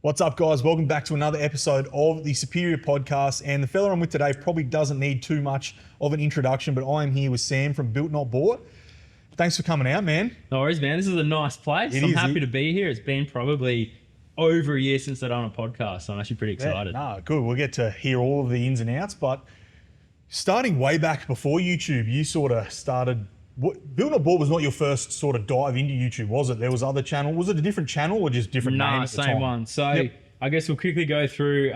What's up, guys? Welcome back to another episode of the Superior Podcast. And the fella I'm with today probably doesn't need too much of an introduction, but I am here with Sam from Built Not Bought. Thanks for coming out, man. No worries, man. This is a nice place. I'm happy to be here. It's been probably over a year since I've done a podcast, so I'm actually pretty excited. Yeah, good. We'll get to hear all of the ins and outs, but starting way back before YouTube, you sort of started... Built Not Bought was not your first sort of dive into YouTube, was it? There was other channel. Was it a different channel or just different name at the time? Same one. So I guess we'll quickly go through,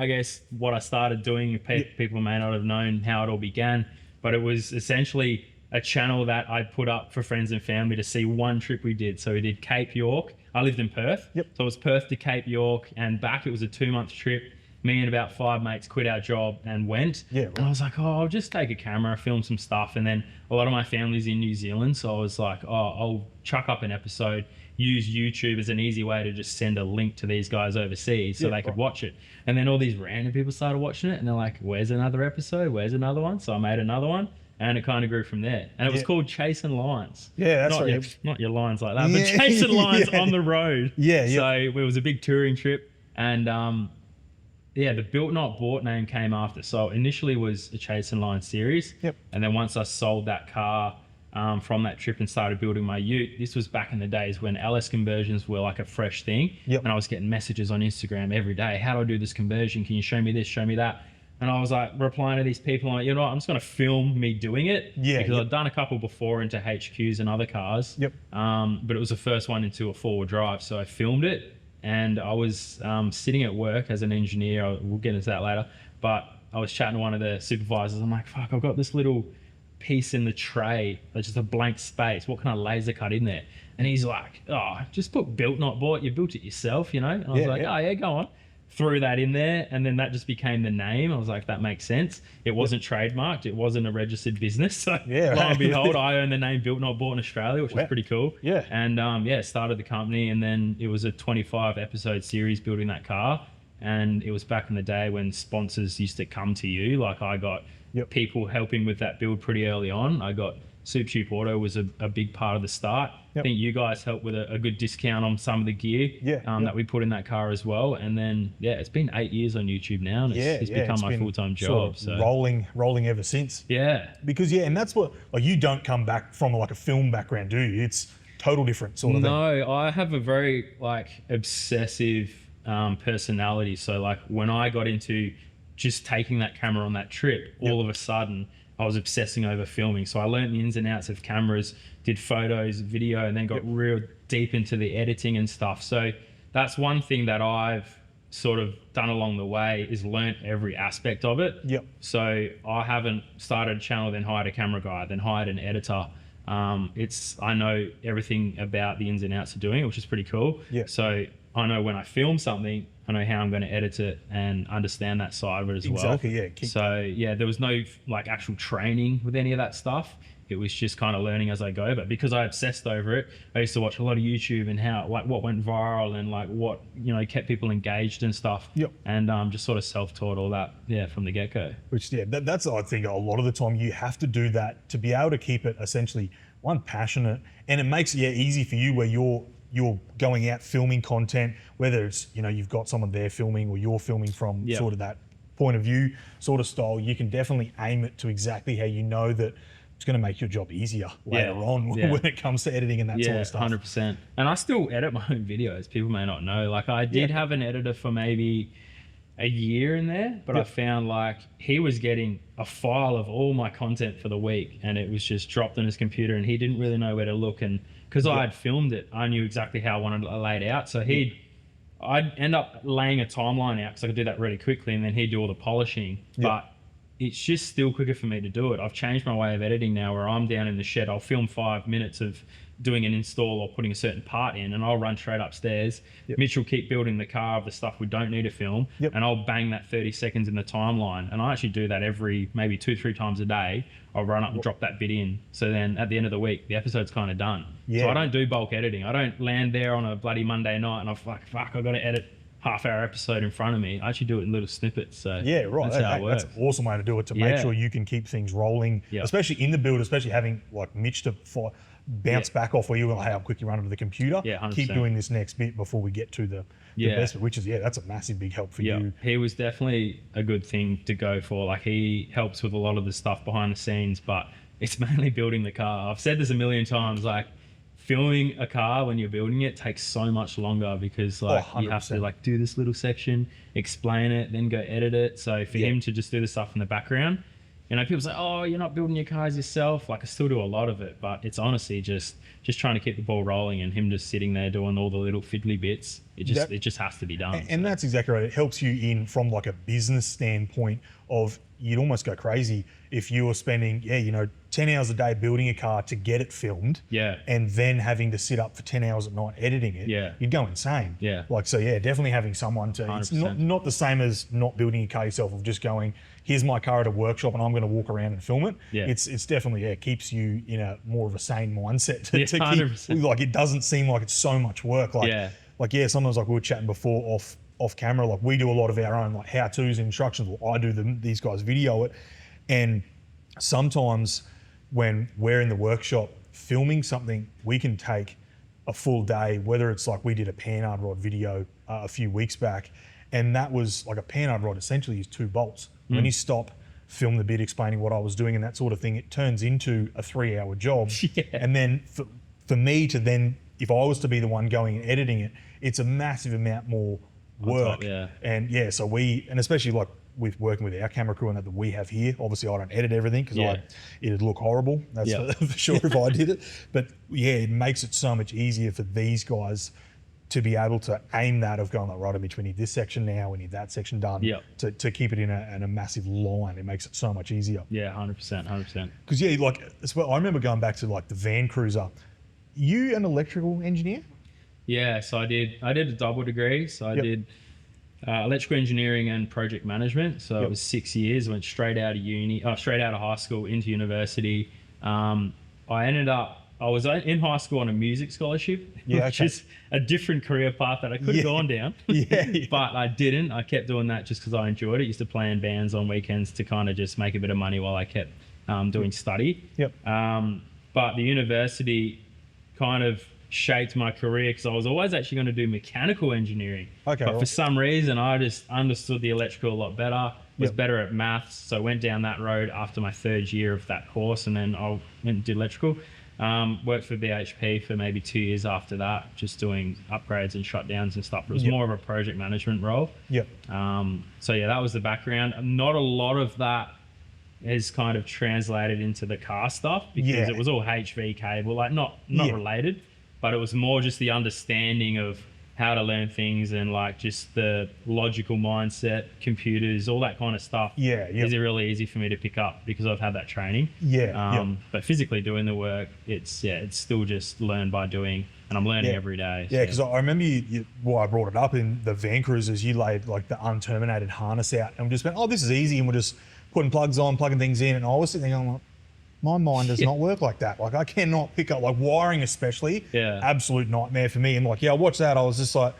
what I started doing. People may not have known how it all began, but it was essentially a channel that I put up for friends and family to see one trip we did. So we did Cape York. I lived in Perth. So it was Perth to Cape York and back. It was a 2-month trip. Me and about 5 mates quit our job and went. And I was like, I'll just take a camera, film some stuff. And then a lot of my family's in New Zealand. So I was like, I'll chuck up an episode, use YouTube as an easy way to just send a link to these guys overseas so they could watch it. And then all these random people started watching it and they're like, where's another episode? Where's another one? So I made another one and it kind of grew from there. And it was called Chasing Lions. That's right. Not your lions like that, but Chasing Lions on the road. So it was a big touring trip. And the Built Not Bought name came after. So initially was a Chasing Lions series. And then once I sold that car from that trip and started building my ute, this was back in the days when LS conversions were like a fresh thing. And I was getting messages on Instagram every day. How do I do this conversion? Can you show me this, show me that? And I was like replying to these people. I'm like, you know what? I'm just going to film me doing it. Because I'd done a couple before into HQs and other cars. But it was the first one into a 4-wheel drive. So I filmed it. And I was sitting at work as an engineer. We'll get into that later. But I was chatting to one of the supervisors. I'm like, fuck, I've got this little piece in the tray. That's just a blank space. What can I laser cut in there? And he's like, just put Built Not Bought. You built it yourself, you know? And I was like, go on. Threw that in there. And then that just became the name. I was like, that makes sense. It wasn't trademarked. It wasn't a registered business. So lo and behold, I own the name Built Not Bought in Australia, which was pretty cool. And started the company. And then it was a 25 episode series building that car. And it was back in the day when sponsors used to come to you. Like I got people helping with that build pretty early on. I got Super Cheap Auto was a big part of the start. I think you guys helped with a good discount on some of the gear that we put in that car as well. And then, it's been 8 years on YouTube now and it's become my full-time job. Sort of rolling ever since. Because, and that's what, like you don't come back from like a film background, do you? It's total different sort of thing. No, I have a very obsessive personality. So like when I got into just taking that camera on that trip, all of a sudden I was obsessing over filming. So I learned the ins and outs of cameras, did photos, video, and then got real deep into the editing and stuff. So that's one thing that I've sort of done along the way is learnt every aspect of it. So I haven't started a channel, then hired a camera guy, then hired an editor. I know everything about the ins and outs of doing it, which is pretty cool. So I know when I film something, I know how I'm going to edit it and understand that side of it as well. So there was no like actual training with any of that stuff. It was just kind of learning as I go. But because I obsessed over it, I used to watch a lot of YouTube and how like what went viral and like what kept people engaged and stuff. And just sort of self-taught all that from the get-go. Which that's I think a lot of the time you have to do that to be able to keep it essentially passionate, and it makes it easy for you where you're going out filming content, whether it's, you've got someone there filming or you're filming from sort of that point of view sort of style. You can definitely aim it to exactly how you know that it's going to make your job easier later on when it comes to editing and that sort of stuff. 100%. And I still edit my own videos. People may not know. Like I did have an editor for maybe a year in there, but I found like he was getting a file of all my content for the week and it was just dropped on his computer and he didn't really know where to look. And because I had filmed it, I knew exactly how I wanted it laid out. So I'd end up laying a timeline out because I could do that really quickly and then he'd do all the polishing. But it's just still quicker for me to do it. I've changed my way of editing now where I'm down in the shed. I'll film 5 minutes of doing an install or putting a certain part in and I'll run straight upstairs. Mitch will keep building the car of the stuff we don't need to film and I'll bang that 30 seconds in the timeline. And I actually do that every maybe 2-3 times a day. I'll run up and drop that bit in. So then at the end of the week, the episode's kind of done. So I don't do bulk editing. I don't land there on a bloody Monday night and I'm like, fuck, I've got to edit half-hour episode in front of me. I actually do it in little snippets. So yeah, right. That's how it works. That's an awesome way to do it, to make sure you can keep things rolling, especially in the build, especially having like Mitch to bounce back off where you're like, hey, I'll quickly run over to the computer. Yeah, 100%. Keep doing this next bit before we get to the best bit, which is, that's a massive big help for you. He was definitely a good thing to go for. Like, he helps with a lot of the stuff behind the scenes, but it's mainly building the car. I've said this a million times, like, filming a car when you're building it takes so much longer because like you have to like do this little section, explain it, then go edit it. So for him to just do the stuff in the background, you know, people say, oh, you're not building your cars yourself. Like, I still do a lot of it, but it's honestly just trying to keep the ball rolling, and him just sitting there doing all the little fiddly bits. It just has to be done. And that's exactly right. It helps you in from like a business standpoint of, you'd almost go crazy if you were spending, 10 hours a day building a car to get it filmed. Yeah. And then having to sit up for 10 hours at night editing it. Yeah. You'd go insane. Yeah. Like, so definitely having someone to, 100%. It's not the same as not building a car yourself, of just going, here's my car at a workshop and I'm going to walk around and film it. Yeah. It's definitely, it keeps you in a more of a sane mindset to keep, 100%. like, it doesn't seem like it's so much work. Like, sometimes like we were chatting before off camera, like we do a lot of our own like how-tos and instructions. Well, I do them, these guys video it. And sometimes when we're in the workshop filming something, we can take a full day, whether it's like we did a panhard rod video a few weeks back, and that was like a panhard rod essentially is 2 bolts. When you stop, film the bit explaining what I was doing and that sort of thing, it turns into a 3-hour job. And then for me to then, if I was to be the one going and editing it, it's a massive amount more work. And so and especially like with working with our camera crew and that we have here, obviously I don't edit everything because it'd look horrible. That's for sure if I did it. But it makes it so much easier for these guys to be able to aim that of going like, right, Mitch, we need this section now, we need that section done, to keep it in a massive line. It makes it so much easier. Yeah, 100%. Because like, I remember going back to like the van cruiser. You an electrical engineer? Yeah, so I did a double degree. So I did electrical engineering and project management. So it was 6 years. Went straight out of high school into university. I was in high school on a music scholarship, which is a different career path that I could have gone down. But I didn't. I kept doing that just because I enjoyed it. Used to play in bands on weekends to kind of just make a bit of money while I kept doing study. But the university kind of shaped my career because I was always actually going to do mechanical engineering. But for some reason, I just understood the electrical a lot better, was better at maths. So I went down that road after my 3rd year of that course, and then I went and did electrical. Worked for BHP for maybe 2 years after that, just doing upgrades and shutdowns and stuff. It was more of a project management role. So that was the background. Not a lot of that is kind of translated into the car stuff because it was all HV cable, like not related, but it was more just the understanding of how to learn things and like just the logical mindset, computers, all that kind of stuff. Is really easy for me to pick up because I've had that training. But physically doing the work, it's still just learn by doing, and I'm learning every day. Because I remember I brought it up in the van cruisers, you laid like the unterminated harness out and we just went, oh, this is easy, and we're just putting plugs on, plugging things in, and I was sitting there going, like, my mind does not work like that. Like, I cannot pick up, like, wiring especially, absolute nightmare for me. And like, I watched that, I was just like,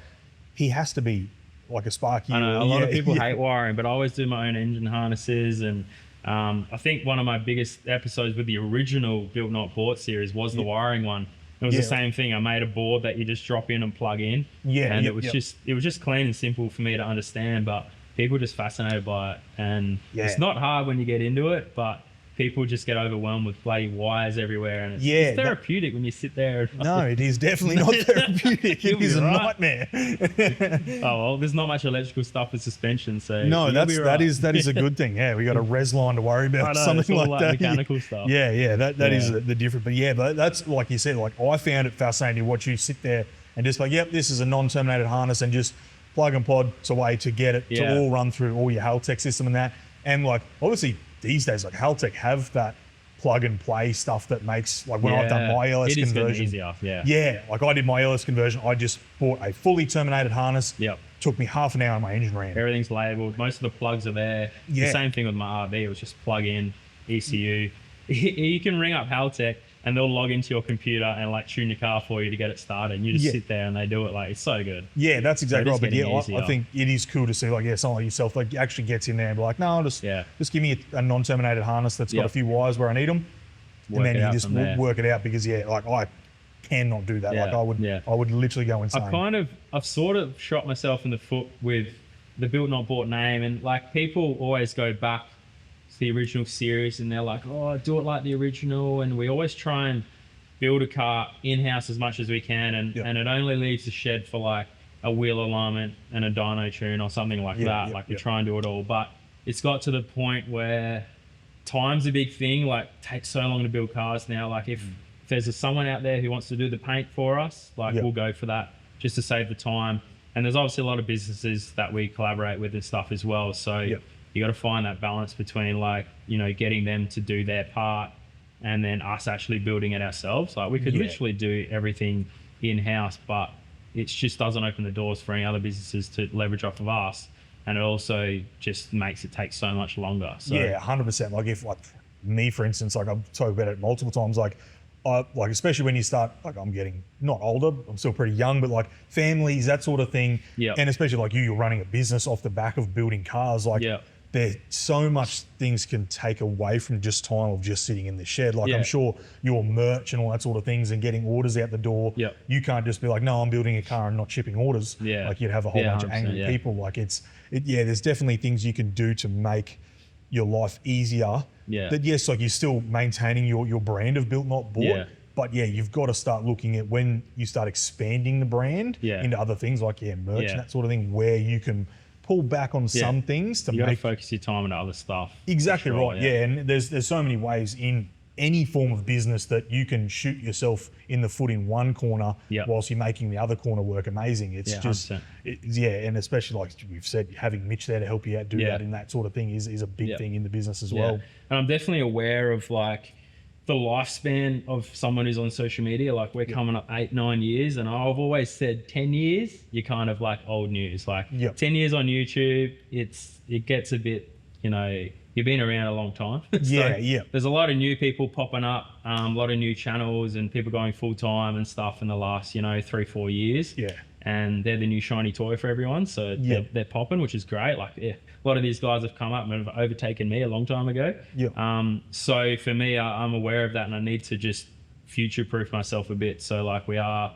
he has to be like a Sparky. I know, a lot of people hate wiring, but I always do my own engine harnesses. And I think one of my biggest episodes with the original Built Not Bought series was the wiring one. It was the same thing. I made a board that you just drop in and plug in. And it was just clean and simple for me to understand, but people are just fascinated by it. And it's not hard when you get into it, but people just get overwhelmed with bloody wires everywhere, and it's therapeutic when you sit there. No, it is definitely not therapeutic. It is a nightmare. There's not much electrical stuff with suspension, so no, that is a good thing. Yeah, we got a res line to worry about, something like that. Mechanical stuff. That is the different. But that's like you said. Like, I found it fascinating to watch you sit there and just like, this is a non-terminated harness, and just plug and pod away to get it to all run through all your Haltech system and that. And like, obviously these days, like Haltech have that plug and play stuff that makes, like when I've done my LS conversion. Easier, like I did my LS conversion, I just bought a fully terminated harness. Took me half an hour and my engine ran. Everything's labeled. Most of the plugs are there. The same thing with my RV. It was just plug in, ECU. You can ring up Haltech and they'll log into your computer and like tune your car for you to get it started. And you just sit there and they do it. Like, it's so good. Yeah, that's exactly right. But yeah, I think it is cool to see like, someone like yourself like actually gets in there and be like, no, just give me a non-terminated harness that's got a few wires where I need them. And then you just work it out, because like I cannot do that. Like I would literally go insane. I've sort of shot myself in the foot with the Built Not Bought name, and like people always go back to the original series and they're like, oh, do it like the original. And we always try and build a car in-house as much as we can, and it only leaves the shed for like a wheel alignment and a dyno tune or something like that. We try and do it all, but it's got to the point where time's a big thing. Like, it takes so long to build cars now. Like if there's someone out there who wants to do the paint for us, like we'll go for that just to save the time. And there's obviously a lot of businesses that we collaborate with and stuff as well. So you got to find that balance between like, you know, getting them to do their part and then us actually building it ourselves. Like we could literally do everything in-house, but it just doesn't open the doors for any other businesses to leverage off of us. And it also just makes it take so much longer. So 100%. Like if like me, for instance, like I've talked about it multiple times, like especially when you start, like I'm getting not older, I'm still pretty young, but like families, that sort of thing. And especially like you're running a business off the back of building cars. Like there's so much things can take away from just time of just sitting in the shed. Like I'm sure your merch and all that sort of things and getting orders out the door. You can't just be like, no, I'm building a car and not shipping orders. Like you'd have a whole bunch of angry people. Like there's definitely things you can do to make your life easier. That yes, like you're still maintaining your brand of Built Not Bought. But you've got to start looking at when you start expanding the brand into other things like merch and that sort of thing, where you can pull back on some things to make focus your time on other stuff. Exactly right. And there's so many ways in any form of business that you can shoot yourself in the foot in one corner whilst you're making the other corner work amazing. It's just and especially like we've said, having Mitch there to help you out do that and that sort of thing is a big thing in the business as well. And I'm definitely aware of like the lifespan of someone who's on social media. Like we're coming up 8-9 years, and I've always said 10 years you're kind of like old news. Like 10 years on YouTube, it gets a bit, you know, you've been around a long time. There's a lot of new people popping up, a lot of new channels and people going full time and stuff in the last, you know, 3-4 years. And they're the new shiny toy for everyone. So they're popping, which is great. Like a lot of these guys have come up and have overtaken me a long time ago. So for me, I'm aware of that, and I need to just future-proof myself a bit. So like we are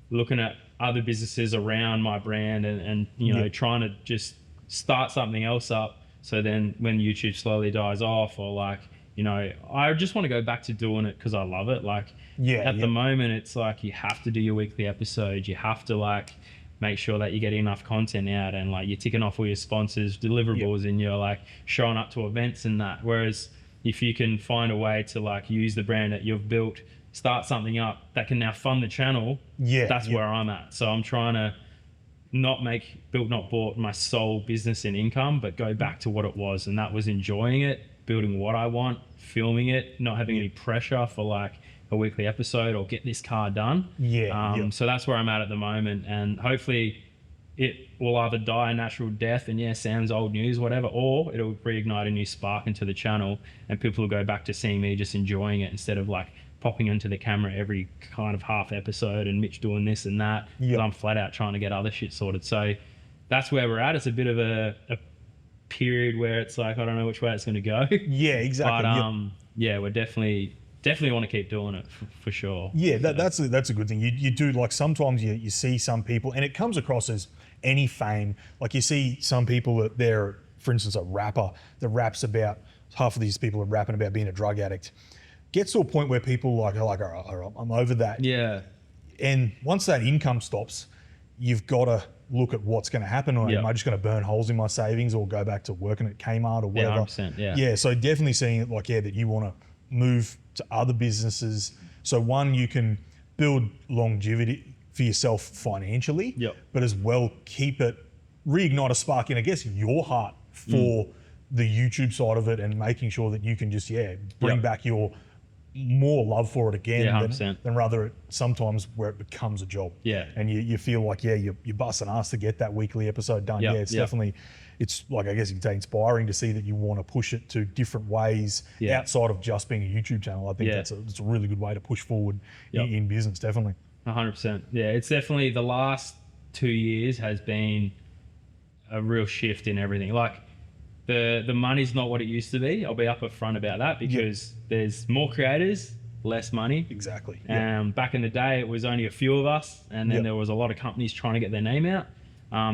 looking at other businesses around my brand and you know, trying to just start something else up. So then when YouTube slowly dies off, or like, you know, I just want to go back to doing it because I love it. Like at the moment, it's like you have to do your weekly episodes. You have to like make sure that you're getting enough content out, and like you're ticking off all your sponsors, deliverables, and you're like showing up to events and that. Whereas if you can find a way to like use the brand that you've built, start something up that can now fund the channel, that's where I'm at. So I'm trying to not make Built Not Bought my sole business and income, but go back to what it was, and that was enjoying it, building what I want, filming it, not having any pressure for like a weekly episode or get this car done. So that's where I'm at the moment, and hopefully it will either die a natural death and Sam's old news, whatever, or it'll reignite a new spark into the channel and people will go back to seeing me just enjoying it instead of like popping into the camera every kind of half episode and Mitch doing this and that. I'm flat out trying to get other shit sorted. So that's where we're at. It's a bit of a period where it's like, I don't know which way it's going to go. Exactly. But we're definitely want to keep doing it for sure. That's a good thing. You do, like sometimes you see some people, and it comes across as any fame. Like you see some people that they're, for instance, a rapper that raps about, half of these people are rapping about being a drug addict. Gets to a point where people are like, all right, I'm over that. And once that income stops, you've got to look at what's going to happen. Or am I just going to burn holes in my savings or go back to working at Kmart or whatever? 100%, So definitely seeing it like, that you want to move to other businesses. So one, you can build longevity for yourself financially, but as well reignite a spark in, I guess, your heart for the YouTube side of it, and making sure that you can just bring back your more love for it again Yeah, than 100%. rather it sometimes where it becomes a job. Yeah. And you feel like, you're busting ass to get that weekly episode done. Yep, Yeah, it's yep. definitely, it's like, I guess you could say inspiring to see that you want to push it to different ways Yeah. outside of just being a YouTube channel. I think Yeah. it's a really good way to push forward Yep. in business, definitely. 100%. Yeah, it's definitely the last 2 years has been a real shift in everything. Like the money's not what it used to be. I'll be up front about that because there's more creators, less money. Exactly. Back in the day, it was only a few of us, and then Yep. there was a lot of companies trying to get their name out.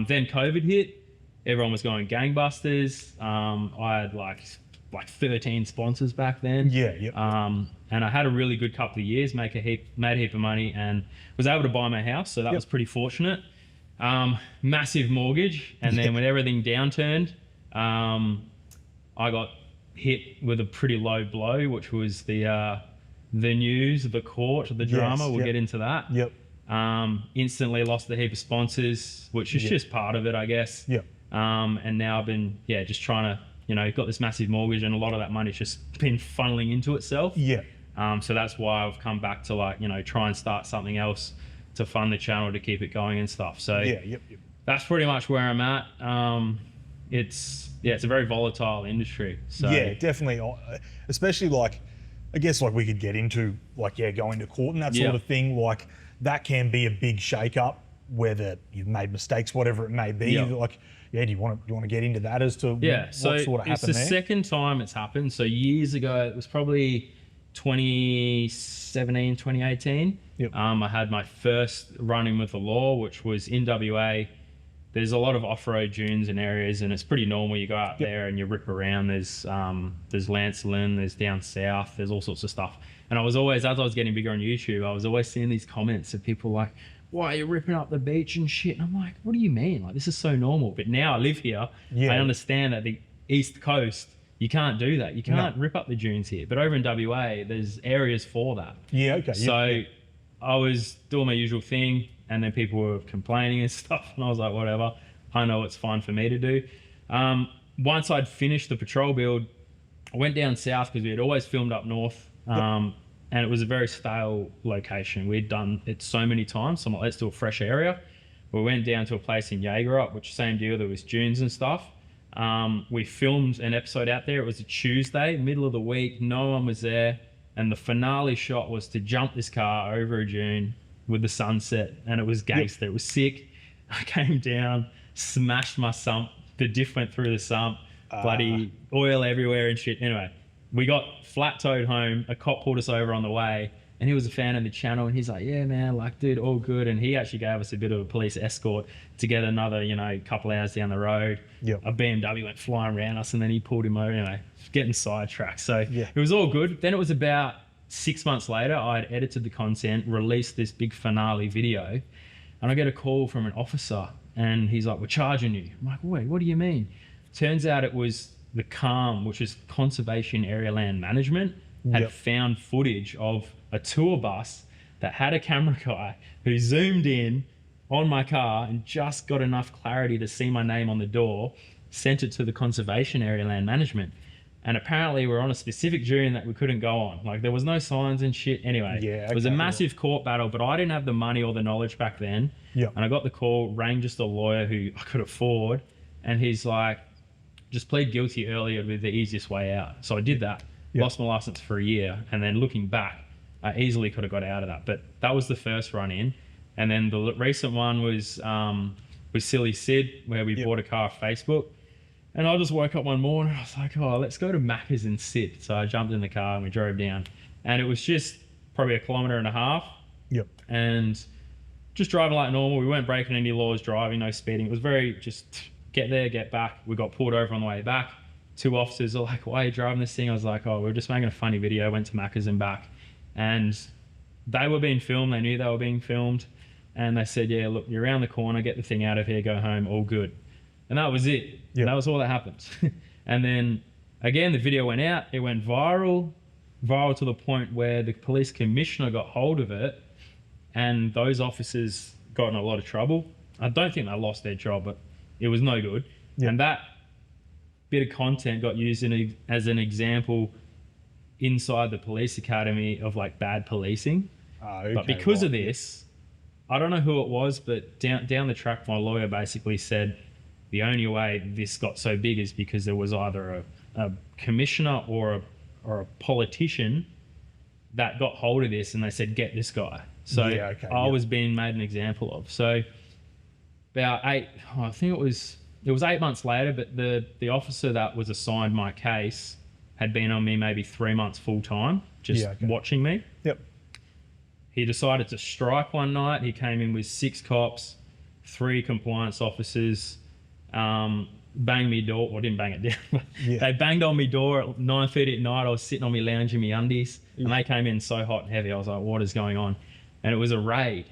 Then COVID hit. Everyone was going gangbusters. I had like 13 sponsors back then. Yeah. Yep. And I had a really good couple of years, made a heap of money, and was able to buy my house. So that was pretty fortunate. Massive mortgage, and then when everything downturned, I got hit with a pretty low blow, which was the news, the court, the drama. We'll get into that. Yep. Instantly lost a heap of sponsors, which is just part of it, I guess. Yep. And now I've been just trying to got this massive mortgage, and a lot of that money's just been funneling into itself. Yeah. So that's why I've come back to try and start something else to fund the channel to keep it going and stuff. So Yep. that's pretty much where I'm at. It's a very volatile industry. So yeah, definitely. Especially I guess we could get into going to court and that sort of thing. Like that can be a big shake up, whether you've made mistakes, whatever it may be. Do you want to get into that as to what so sort of happened it's the there? second time it's happened. So years ago, it was probably 2017, 2018. Yep. I had my first run-in with the law, which was in WA. There's a lot of off-road dunes and areas, and it's pretty normal. You go out there and you rip around. There's Lancelin, there's down south, there's all sorts of stuff. And I was always, as I was getting bigger on YouTube, I was always seeing these comments of people like, why are you ripping up the beach and shit? And I'm like, what do you mean? Like, this is so normal. But now I live here. I understand that the East Coast, you can't do that. You can't rip up the dunes here. But over in WA, there's areas for that. Yeah, okay. So I was doing my usual thing, and then people were complaining and stuff. And I was like, whatever. I know it's fine for me to do. Once I'd finished the patrol build, I went down south because we had always filmed up north. And it was a very stale location. We'd done it so many times. So I'm like, let's do a fresh area. We went down to a place in Yagerup, which same deal. There was dunes and stuff. We filmed an episode out there. It was a Tuesday, middle of the week. No one was there. And the finale shot was to jump this car over a dune with the sunset. And it was gangster. It was sick. I came down, smashed my sump. The diff went through the sump. Bloody oil everywhere and shit. Anyway, we got flat towed home. A cop pulled us over on the way, and he was a fan of the channel, and he's like, yeah, man, like, dude, all good. And he actually gave us a bit of a police escort to get another, couple hours down the road. A BMW went flying around us, and then he pulled him over, getting sidetracked. So it was all good. Then it was about 6 months later, I'd edited the content, released this big finale video, and I get a call from an officer, and he's like, we're charging you. I'm like, wait, what do you mean? Turns out it was the CALM, which is Conservation Area Land Management, had found footage of a tour bus that had a camera guy who zoomed in on my car and just got enough clarity to see my name on the door, sent it to the Conservation Area Land Management. And apparently we're on a specific dune that we couldn't go on. Like, there was no signs and shit. Anyway, it was a massive court battle, but I didn't have the money or the knowledge back then. And I got the call, rang just a lawyer who I could afford, and he's like, just plead guilty earlier would be the easiest way out. So I did that, lost my license for a year, and then looking back, I easily could have got out of that. But that was the first run in. And then the recent one was with Silly Sid, where we bought a car off Facebook. And I just woke up one morning, I was like, oh, let's go to Macca's and sit. So I jumped in the car and we drove down. And it was just probably 1.5 kilometers. And just driving like normal. We weren't breaking any laws driving, no speeding. It was very just get there, get back. We got pulled over on the way back. 2 officers are like, why are you driving this thing? I was like, oh, we're just making a funny video. Went to Macca's and back. And they were being filmed. They knew they were being filmed. And they said, yeah, look, you're around the corner. Get the thing out of here. Go home. All good. And that was it. That was all that happened. And then, again, the video went out. It went viral to the point where the police commissioner got hold of it. And those officers got in a lot of trouble. I don't think they lost their job, but it was no good. And that bit of content got used as an example inside the police academy of like bad policing. Okay, but because of this, I don't know who it was, but down the track, my lawyer basically said the only way this got so big is because there was either a commissioner or a politician that got hold of this, and they said, get this guy. So I was being made an example of. So about I think it was 8 months later, but the officer that was assigned my case had been on me maybe 3 months full time, just watching me. Yep. He decided to strike one night. He came in with 6 cops, 3 compliance officers, banged me door, or didn't bang it down. They banged on me door at 9:30 at night. I was sitting on me lounge in me undies, and they came in so hot and heavy. I was like, what is going on? And it was a raid.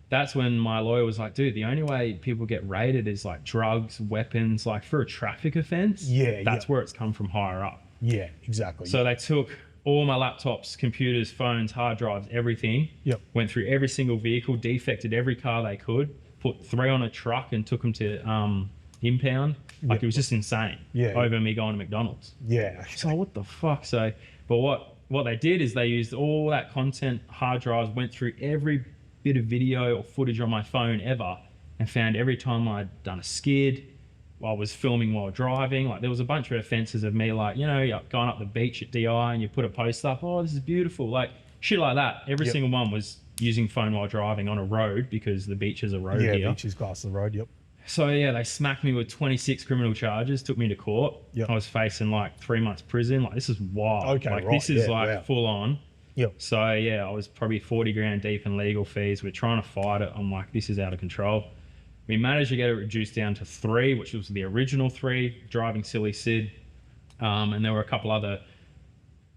That's when my lawyer was like, dude, the only way people get raided is like drugs, weapons, like for a traffic offense. That's where it's come from higher up. Yeah, exactly. So they took all my laptops, computers, phones, hard drives, everything. Went through every single vehicle, defected every car they could, put 3 on a truck and took them to impound. Like it was just insane. Over me going to McDonald's. So what the fuck? So, but what they did is they used all that content, hard drives, went through every bit of video or footage on my phone ever, and found every time I'd done a skid, I was filming while driving. Like there was a bunch of offences of me, like, you know, going up the beach at DI and you put a post up, oh, this is beautiful, like shit like that. Every single one was using phone while driving on a road, because the beach is a road here. Beach is class of the road. So they smacked me with 26 criminal charges, took me to court. I was facing like 3 months prison. Like this is wild. This is full on. So I was probably 40 grand deep in legal fees. We're trying to fight it. I'm like, this is out of control. We managed to get it reduced down to 3, which was the original 3, driving silly Sid. And there were a couple other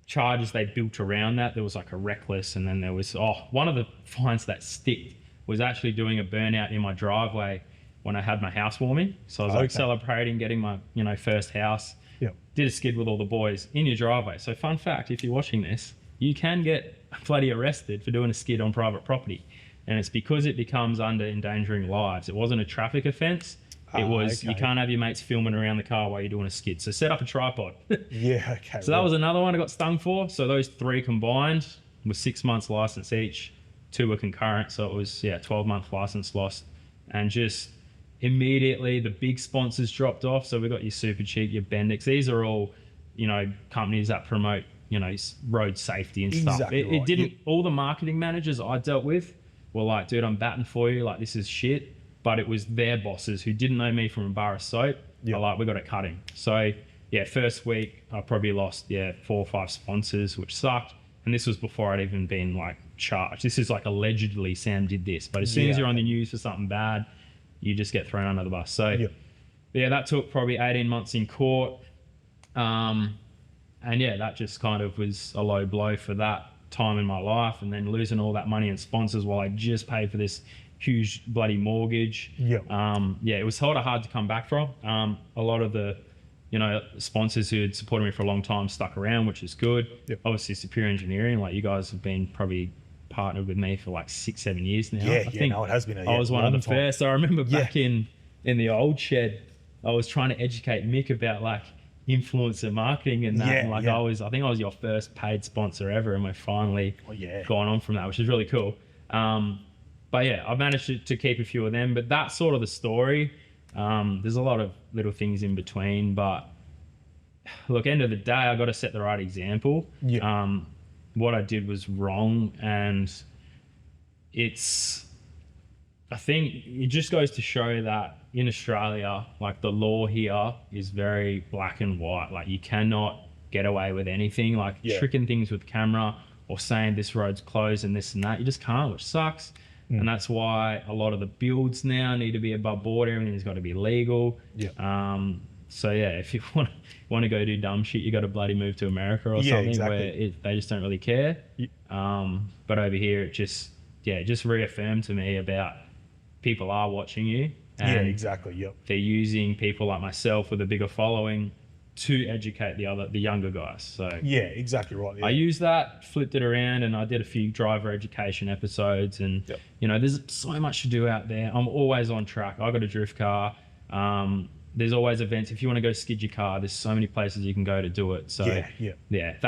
charges they built around that. There was like a reckless, and then there was, one of the fines that sticked was actually doing a burnout in my driveway when I had my housewarming. So I was like celebrating getting my, first house. Did a skid with all the boys in your driveway. So fun fact, if you're watching this, you can get bloody arrested for doing a skid on private property. And it's because it becomes under endangering lives. It wasn't a traffic offence. It was, you can't have your mates filming around the car while you're doing a skid. So set up a tripod. So that was another one I got stung for. So those 3 combined were 6 months license each. 2 were concurrent. So it was, 12-month license lost. And just immediately the big sponsors dropped off. So we got your Supercheap, your Bendix. These are all, companies that promote, road safety and stuff. It didn't, all the marketing managers I dealt with were like, dude, I'm batting for you. Like, this is shit. But it was their bosses who didn't know me from a bar of soap. Are like, we got it cutting. So first week I probably lost 4 or 5 sponsors, which sucked. And this was before I'd even been like charged. This is like allegedly Sam did this. But as soon as you're on the news for something bad, you just get thrown under the bus. So that took probably 18 months in court. And that just kind of was a low blow for that time in my life, and then losing all that money in sponsors while I just paid for this huge bloody mortgage. It was sort of hard to come back from. A lot of the sponsors who had supported me for a long time stuck around, which is good. Obviously Superior Engineering, like you guys have been probably partnered with me for like 6-7 years now. I think it has been I was one of the first. I remember back in the old shed, I was trying to educate Mick about like influencer marketing and that. I think I was your first paid sponsor ever, and we're finally gone on from that, which is really cool. But I've managed to keep a few of them, but that's sort of the story. There's a lot of little things in between, but look, end of the day, I got to set the right example. What I did was wrong, and I think it just goes to show that in Australia, like the law here is very black and white. Like you cannot get away with anything, like tricking things with camera or saying this road's closed and this and that. You just can't, which sucks. And that's why a lot of the builds now need to be above board. Everything's got to be legal. So if you want to go do dumb shit, you got to bloody move to America or something where they just don't really care. But over here, it just reaffirmed to me about people are watching you. And they're using people like myself with a bigger following to educate the younger guys. So exactly right. I used that, flipped it around, and I did a few driver education episodes. And there's so much to do out there. I'm always on track. I got a drift car. there's always events. If you want to go skid your car, there's so many places you can go to do it. So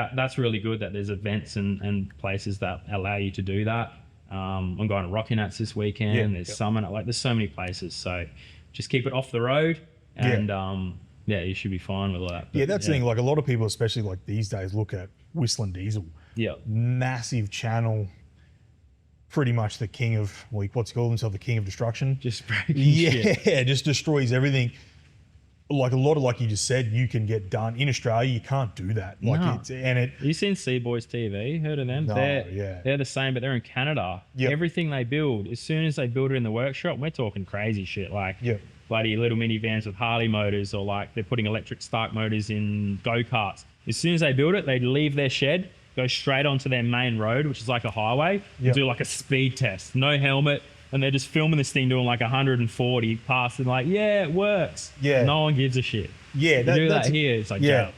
that's really good that there's events and places that allow you to do that. I'm going to Rocky Nats this weekend. There's Summit. Like, there's so many places. So just keep it off the road, and you should be fine with all that. But, that's the thing. Like, a lot of people, especially like these days, look at Whistling Diesel. Yeah, massive channel. Pretty much the king of, what's he called himself, the king of destruction. Just breaking shit. Yeah, just destroys everything. Like, a lot of, like you just said, you can get done. In Australia, you can't do that. Like, you seen Sea Boys TV? Heard of them? No, they're the same, but they're in Canada. Yep. Everything they build, as soon as they build it in the workshop, we're talking crazy shit. Like, bloody little minivans with Harley motors, or like they're putting electric Stark motors in go-karts. As soon as they build it, they leave their shed, go straight onto their main road, which is like a highway, do like a speed test, no helmet, and they're just filming this thing doing like 140 past, and like, it works. Yeah. No one gives a shit. Yeah. That's here. It's like, yeah,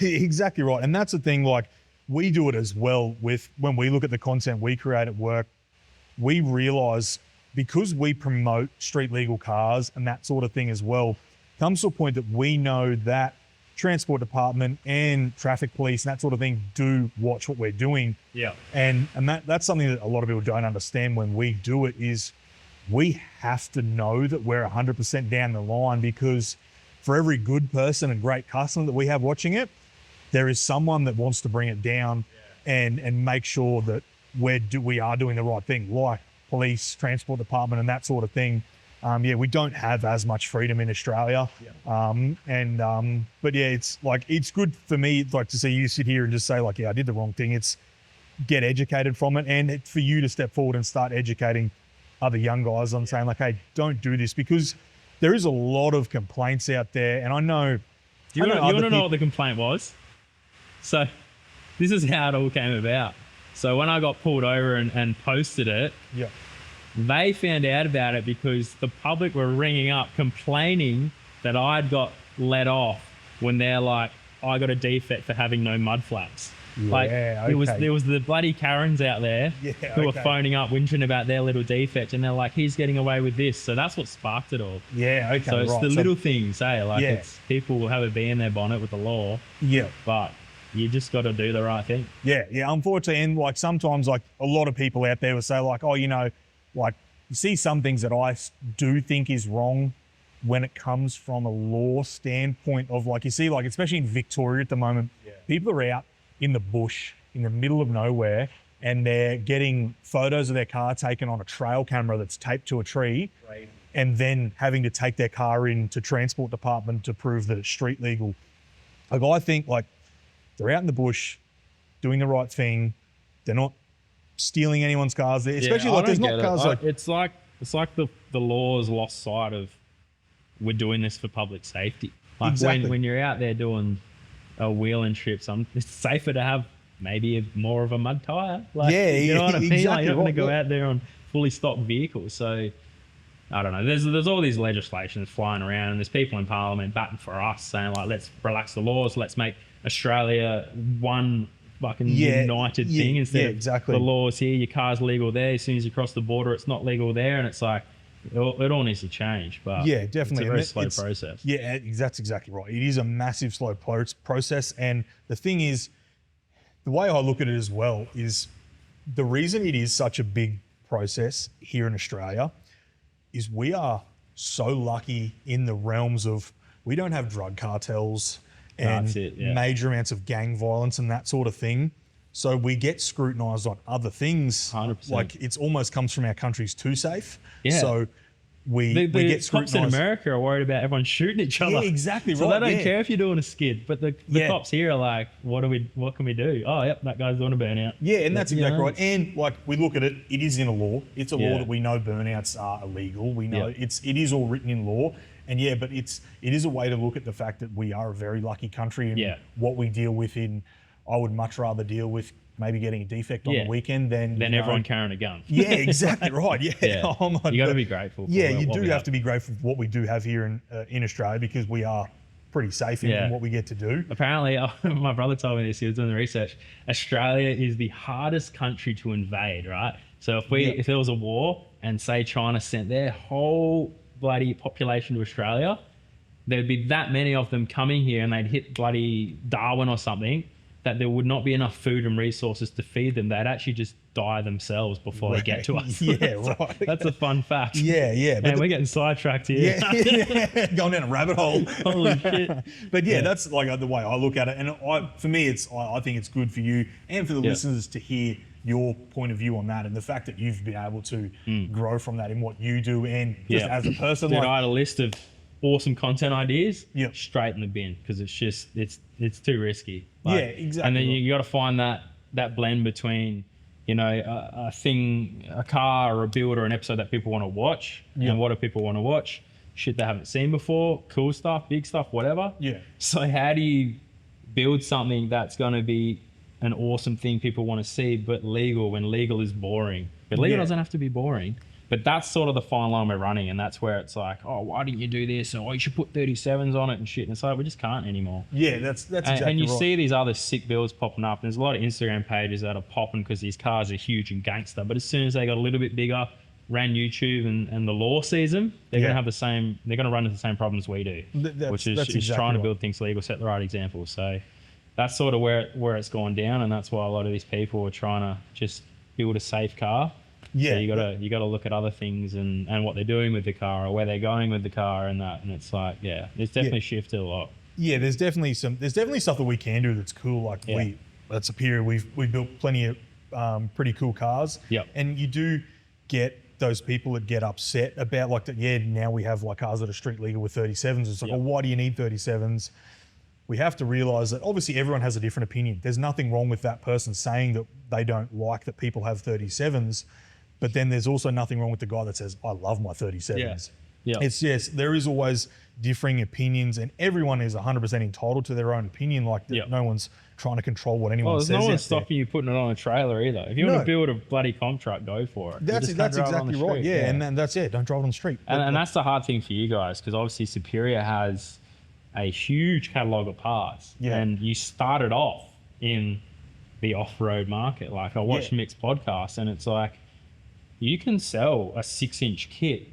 exactly right. And that's the thing, like, we do it as well with, when we look at the content we create at work, we realize, because we promote street legal cars and that sort of thing as well, comes to a point that we know that Transport Department and traffic police and that sort of thing do watch what we're doing. Yeah. And that's something that a lot of people don't understand when we do it, is we have to know that we're 100% down the line, because for every good person and great customer that we have watching it, there is someone that wants to bring it down and make sure that we are doing the right thing, like police, Transport Department and that sort of thing. We don't have as much freedom in Australia. But it's like, it's good for me, like, to see you sit here and just say, like, I did the wrong thing. It's get educated from it, and for you to step forward and start educating other young guys on saying, like, hey, don't do this, because there is a lot of complaints out there. And I know, you want to know what the complaint was? So this is how it all came about. So when I got pulled over and posted it, they found out about it because the public were ringing up complaining that I'd got let off, when they're like, I got a defect for having no mud flaps. There was the bloody Karens out there who were phoning up, whinging about their little defect, and they're like, he's getting away with this. So that's what sparked it all. So it's the little things, it's people will have a bee in their bonnet with the law. But you just got to do the right thing. Unfortunately, and like, sometimes, like, a lot of people out there will say, like, oh, like, you see some things that I do think is wrong when it comes from a law standpoint of, like, you see, like, especially in Victoria at the moment, people are out in the bush in the middle of nowhere, and they're getting photos of their car taken on a trail camera that's taped to a tree, and then having to take their car in to Transport Department to prove that it's street legal. Like, I think, like, they're out in the bush doing the right thing. They're not stealing anyone's cars there, especially like, there's not cars like, it's like the law has lost sight of, we're doing this for public safety. Like, when you're out there doing a wheeling trip, it's safer to have maybe more of a mud tire. Like, you know what I mean? Like, you're not going to go out there on fully stocked vehicles. So I don't know. There's all these legislations flying around, and there's people in Parliament batting for us, saying, like, let's relax the laws, let's make Australia one fucking united thing, instead of the laws here, your car's legal there, as soon as you cross the border it's not legal there, and it's like, it all needs to change. But definitely, it's a very slow process. That's exactly right. It is a massive slow process, and the thing is, the way I look at it as well is, the reason it is such a big process here in Australia is we are so lucky in the realms of, we don't have drug cartels and major amounts of gang violence and that sort of thing. So we get scrutinised on other things. 100%. Like, it's almost comes from our country's too safe. So we get scrutinised. Cops in America are worried about everyone shooting each other. Yeah, exactly right. So they don't care if you're doing a skid, but the cops here are like, what can we do? Oh, yep, that guy's doing a burnout. Yeah, and that's exactly right. And like, we look at it, it is in a law. It's a law that we know burnouts are illegal. We know it is all written in law. And but it is a way to look at the fact that we are a very lucky country, and what we deal with I would much rather deal with maybe getting a defect on the weekend than everyone carrying a gun. Yeah, exactly right. Oh my, you got to be grateful. You do have to be grateful for what we do have here in Australia, because we are pretty safe in what we get to do. Apparently, my brother told me this. He was doing the research. Australia is the hardest country to invade. Right. So if there was a war, and say China sent their whole bloody population to Australia, there'd be that many of them coming here and they'd hit bloody Darwin or something, that there would not be enough food and resources to feed them. They'd actually just die themselves before they get to us. Yeah, right. That's a fun fact. Yeah. Man, we're getting sidetracked here. Yeah. Going down a rabbit hole. Holy shit. But yeah, that's like the way I look at it. And for me, I think it's good for you and for the listeners to hear your point of view on that, and the fact that you've been able to grow from that in what you do, and just as a person. Dude, I had a list of awesome content ideas straight in the bin, because it's just it's too risky. Exactly. And then you got to find that blend between, you know, a car or a build or an episode that people want to watch, and what do people want to watch? Shit they haven't seen before, cool stuff, big stuff, whatever. So how do you build something that's going to be an awesome thing people want to see, but legal, when legal is boring? But legal doesn't have to be boring. But that's sort of the fine line we're running, and that's where it's like, oh, why didn't you do this? Or, oh, you should put 37s on it and shit. And it's like, we just can't anymore. Yeah, that's exactly and you right. see these other sick builds popping up. There's a lot of Instagram pages that are popping because these cars are huge and gangster. But as soon as they got a little bit bigger, ran YouTube and the law sees them, they're going to have the same, they're going to run into the same problems we do, which is exactly trying to build things legal, set the right example. So that's sort of where it's gone down, and that's why a lot of these people are trying to just build a safe car. So you gotta look at other things and what they're doing with the car, or where they're going with the car, and that. And it's like, it's definitely shifted a lot. Yeah, there's definitely stuff that we can do that's cool. Like at Superior, we've built plenty of pretty cool cars. And you do get those people that get upset about like that. Now we have like cars that are street legal with 37s. It's like, well, why do you need 37s? We have to realize that obviously everyone has a different opinion. There's nothing wrong with that person saying that they don't like that people have 37s. But then there's also nothing wrong with the guy that says, I love my 37s. It's there is always differing opinions, and everyone is 100% entitled to their own opinion. Like no one's trying to control what anyone says. There's no one stopping you putting it on a trailer either. If you want to build a bloody comp truck, go for it. That's exactly right. And then that's it. Don't drive it on the street. And that's the hard thing for you guys, because obviously Superior has a huge catalogue of parts. And you started off in the off-road market. Like I watched Mick's podcast, and it's like, you can sell a 6-inch kit.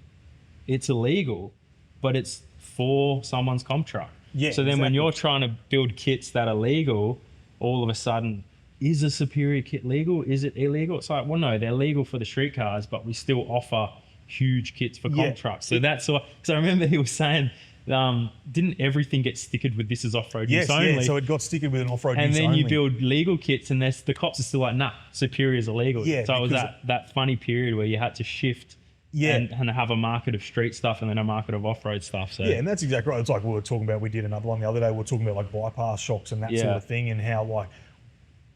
It's illegal, but it's for someone's comp truck. So then when you're trying to build kits that are legal, all of a sudden, is a Superior kit legal? Is it illegal? It's like, well, no, they're legal for the street cars, but we still offer huge kits for comp trucks. So that's what, because I remember he was saying, didn't everything get stickered with this is off-road use only? Yeah, so it got stickered with an off-road use only. And then you build legal kits, and the cops are still like, nah, Superior's illegal. So it was that funny period where you had to shift and have a market of street stuff and then a market of off-road stuff. So and that's exactly right. It's like we were talking about, we did another one the other day, we were talking about like bypass shocks and that sort of thing, and how like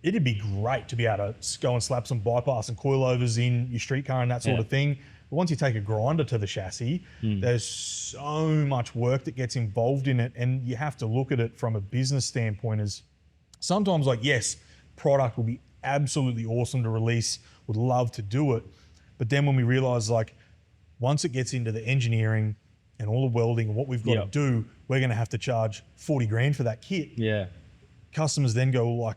it'd be great to be able to go and slap some bypass and coilovers in your street car and that sort of thing. But once you take a grinder to the chassis, there's so much work that gets involved in it, and you have to look at it from a business standpoint as sometimes like, yes, product will be absolutely awesome to release, would love to do it. But then when we realize like once it gets into the engineering and all the welding and what we've got to do, we're going to have to charge 40 grand for that kit. Customers then go like,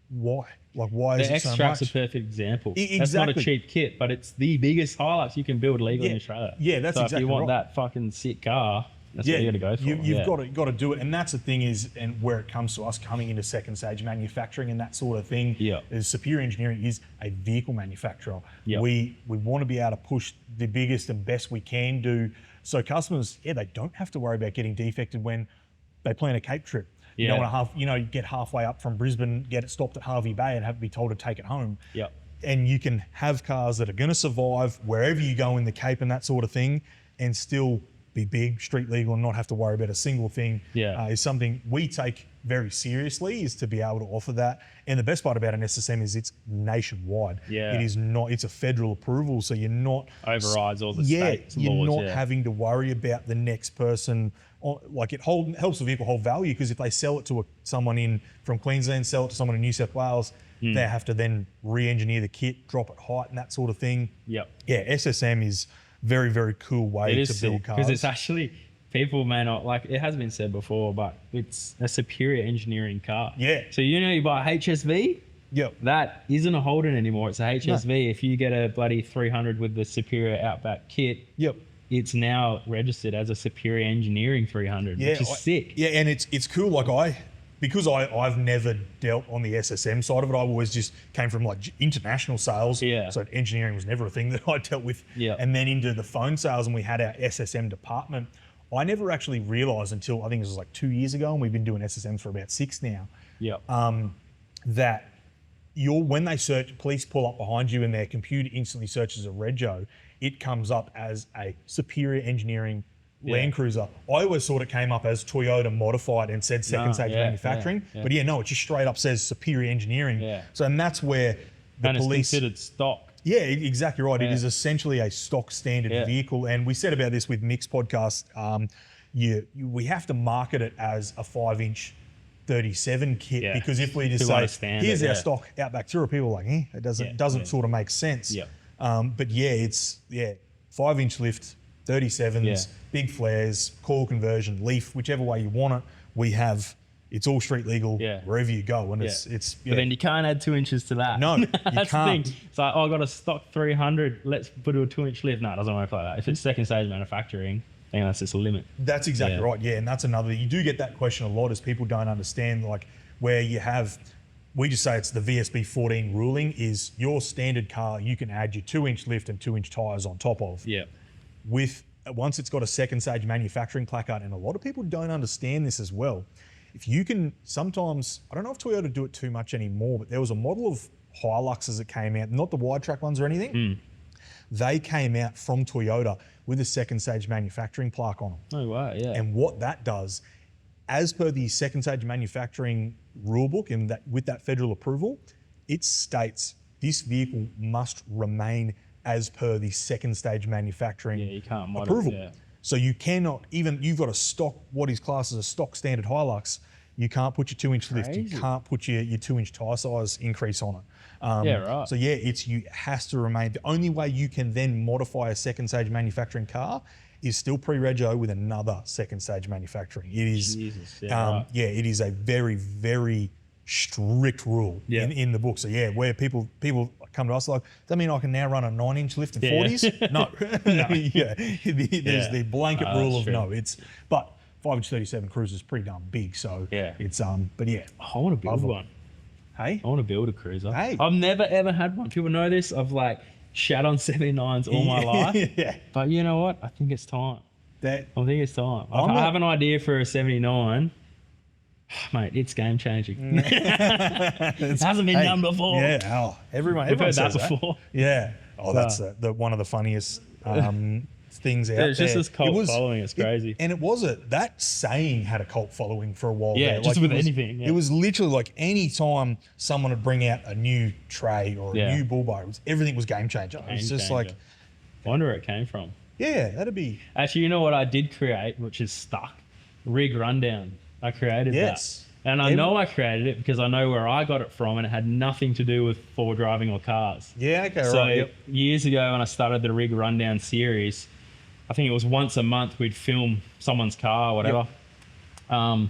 why? Like, why is it so much? The X-Trac's a perfect example. That's not a cheap kit, but it's the biggest highlights you can build legally in Australia. That's so exactly if you want right. that fucking sick car, that's what you got to go for. You've got to do it, and that's the thing is, and where it comes to us coming into second stage manufacturing and that sort of thing, is Superior Engineering is a vehicle manufacturer. We want to be able to push the biggest and best we can do, so customers, they don't have to worry about getting defected when they plan a Cape trip. You don't want to get halfway up from Brisbane, get it stopped at Harvey Bay, and have to be told to take it home. And you can have cars that are going to survive wherever you go in the Cape and that sort of thing, and still be big, street legal, and not have to worry about a single thing. Is something we take very seriously, is to be able to offer that. And the best part about an SSM is it's nationwide. It is not, it's a federal approval, so you're not overrides all the states you're laws, not having to worry about the next person. Like it helps the vehicle hold value, because if they sell it to someone in from Queensland, sell it to someone in New South Wales, they have to then re-engineer the kit, drop it height and that sort of thing. SSM is very, very cool way to build cars. Because it's actually, people may not, like it has been said before, but it's a Superior Engineering car. So you buy a HSV, that isn't a Holden anymore, it's a HSV. If you get a bloody 300 with the Superior Outback kit, it's now registered as a superior engineering 300, which is sick. Yeah, and it's cool. Like because I've never dealt on the SSM side of it. I always just came from like international sales. Yeah. So engineering was never a thing that I dealt with. Yeah. And then into the phone sales, and we had our SSM department. I never actually realised until I think it was like 2 years ago, and we've been doing SSMs for about 6 now. Yeah. That when they search, police pull up behind you and their computer instantly searches a rego, it comes up as a superior engineering Land Cruiser. I always thought it came up as Toyota modified and said second stage manufacturing, but no, it just straight up says superior engineering. Yeah. So, and that's where the police... it's considered stock. Yeah, exactly right. It is essentially a stock standard vehicle. And we said about this with Mick's podcast, we have to market it as a 5-inch 37 kit, because if we just say, here's our stock Outback Tourer, people are like, it doesn't sort of make sense. Yeah. But it's 5-inch lift, 37s, big flares, coil conversion, leaf, whichever way you want it. We have, it's all street legal wherever you go. And it's But then you can't add 2 inches to that. No, you That's can't. the thing. It's like, I got a stock 300, let's put a 2-inch lift. No, it doesn't work like that. If it's second stage manufacturing, I think that's just a limit. That's exactly right. Yeah, and that's another. You do get that question a lot, as people don't understand, like where you have. We just say it's the VSB 14 ruling. Is your standard car, you can add your 2-inch lift and 2-inch tyres on top of. Yeah. Once it's got a second stage manufacturing placard, and a lot of people don't understand this as well. If you can, sometimes, I don't know if Toyota do it too much anymore, but there was a model of Hiluxes that came out, not the wide track ones or anything. They came out from Toyota with a second stage manufacturing plaque on them. Oh, wow, yeah. And what that does, as per the second stage manufacturing rule book and that with that federal approval, it states this vehicle must remain as per the second stage manufacturing you can't approval. Yeah. So you cannot, even you've got a stock, what is classed as a stock standard Hilux, you can't put your 2-inch lift, you can't put your 2-inch tyre size increase on it. Right. So it has to remain. The only way you can then modify a second stage manufacturing car is still pre-rego with another second stage manufacturing. It is, it is a very, very strict rule in the book. So where people come to us like, does that mean I can now run a 9-inch lift in 40s? No. There's the blanket rule of no. But 5-inch 37 Cruiser is pretty darn big. So it's but I want to build one. Hey? I want to build a cruiser. Hey. I've never ever had one. People know this. I've like shat on 79s all my life. But you know what? I think it's time. I think it's time. I have an idea for a 79. Mate, it's game changing. It hasn't been done before. Yeah, everyone heard says that before. Yeah. Oh, that's one of the funniest things out there. It's just this cult following. It's crazy. And that saying had a cult following for a while. Yeah, there. just with anything. It was literally like any time someone would bring out a new tray or a new bull bar, everything was game changer. It was just like, I wonder where it came from. Yeah, that'd be. Actually, you know what I did create, which is stuck? Rig rundown. I created that. And I know I created it because I know where I got it from, and it had nothing to do with forward driving or cars. Yeah, okay, so right. Yep. Years ago when I started the Rig Rundown series, I think it was once a month we'd film someone's car or whatever. Yep.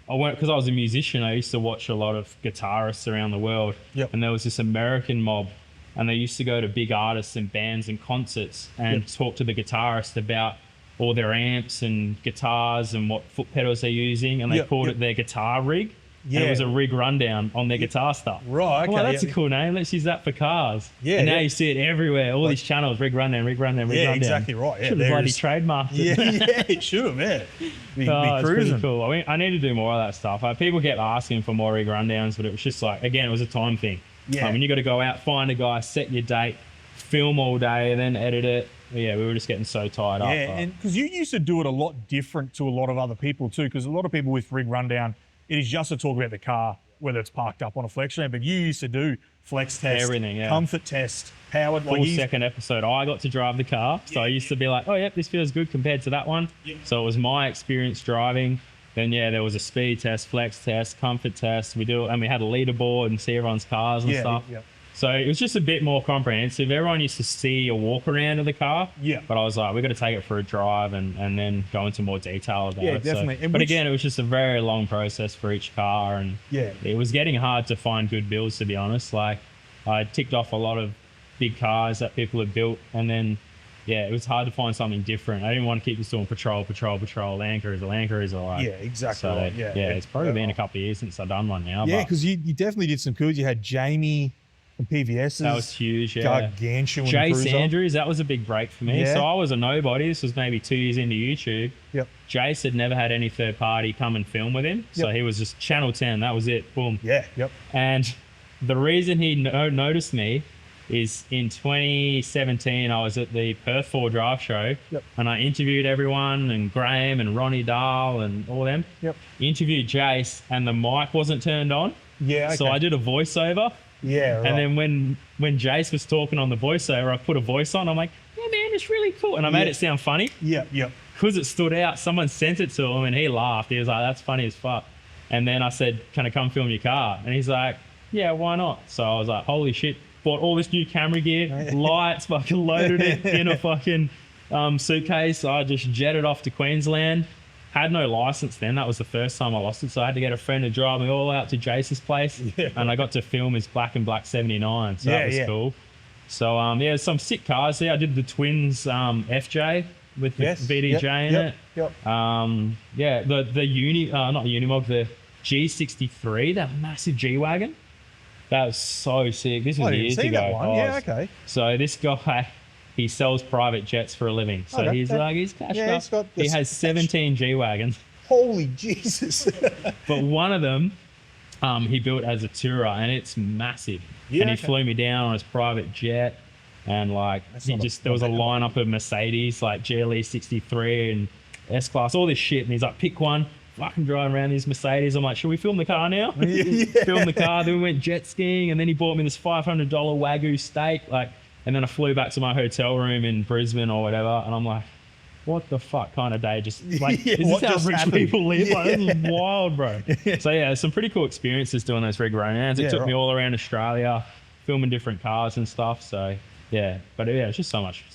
I went, because I was a musician, I used to watch a lot of guitarists around the world. Yep. And there was this American mob, and they used to go to big artists and bands and concerts and talk to the guitarist about all their amps and guitars and what foot pedals they're using, and they called it their guitar rig. Yeah. And it was a rig rundown on their guitar stuff. Right, okay. Well, that's a cool name. Let's use that for cars. Yeah. And now you see it everywhere. All these channels, rig rundown, rig rundown, rig rundown. Yeah, exactly right. Yeah, should have bloody trademarked it. Yeah, it should have, Be it's cruising. pretty cool. I mean, I need to do more of that stuff. People kept asking for more rig rundowns, but it was just like, again, it was a time thing. Yeah. You got to go out, find a guy, set your date, film all day, and then edit it. Yeah, we were just getting so tied up. Yeah, and because you used to do it a lot different to a lot of other people too, because a lot of people with Rig Rundown, it is just to talk about the car, whether it's parked up on a flex ramp, but you used to do flex test, everything, comfort test, powered. Full second episode, I got to drive the car, so I used to be like, oh, yep, this feels good compared to that one. Yep. So it was my experience driving. Then there was a speed test, flex test, comfort test. We had a leaderboard and see everyone's cars and stuff. Yeah. So it was just a bit more comprehensive. Everyone used to see a walk around of the car. Yeah. But I was like, we've got to take it for a drive and then go into more detail about it. Yeah, definitely. So, but again, it was just a very long process for each car. And it was getting hard to find good builds, to be honest. Like, I ticked off a lot of big cars that people had built. And then yeah, it was hard to find something different. I didn't want to keep just doing patrol, Land Cruiser, like. Yeah, exactly. So, Right. yeah, it's probably been a couple of years since I've done one now. Yeah, but because you definitely did some cool. You had Jamie and PVS's. that was huge, yeah. Gargantuan Jace cruiser. Andrews, that was a big break for me. Yeah. So I was a nobody. This was maybe 2 years into YouTube. Yep. Jace had never had any third party come and film with him. So Yep. he was just Channel 10. That was it. Boom. Yeah, yep. And the reason he noticed me is in 2017, I was at the Perth 4 Drive show. Yep. And I interviewed everyone, and Graham and Ronnie Dahl and all them. Yep. Interviewed Jace, and the mic wasn't turned on. Yeah, okay. So I did a voiceover. Yeah, right. And then when Jace was talking on the voiceover, I put a voice on. I'm like, yeah, man, it's really cool. And I made it sound funny. Yep, yep. Because it stood out. Someone sent it to him and he laughed. He was like, that's funny as fuck. And then I said, can I come film your car? And he's like, yeah, why not? So I was like, holy shit. Bought all this new camera gear, lights, fucking loaded it in a fucking suitcase. I just jetted off to Queensland. Had no license then. That was the first time I lost it. So I had to get a friend to drive me all out to Jace's place. Yeah. And I got to film his black and black 79. So that was cool. So, yeah, some sick cars there. I did the twins FJ with the VDJ in it. Yep. Yeah, the not the Unimog, the G63, that massive G-Wagon. That was so sick. This was years ago. That one. Yeah, okay. So this guy, he sells private jets for a living. So he's cashed up. He has 17 G-Wagons. Holy Jesus. But one of them, he built as a tourer, and it's massive. Yeah, and he flew me down on his private jet. And like, there was a lineup of Mercedes, like GLE 63 and S-Class, all this shit. And he's like, pick one. Fucking driving around these Mercedes. I'm like, should we film the car now? Film the car. Then we went jet skiing, and then he bought me this $500 Wagyu steak. And then I flew back to my hotel room in Brisbane or whatever. And I'm like, what the fuck kind of day? Just like, is this how rich people live? Like, this is wild, bro. So yeah, some pretty cool experiences doing those rig run-ins. It took me all around Australia, filming different cars and stuff. So yeah, but yeah, it's just so much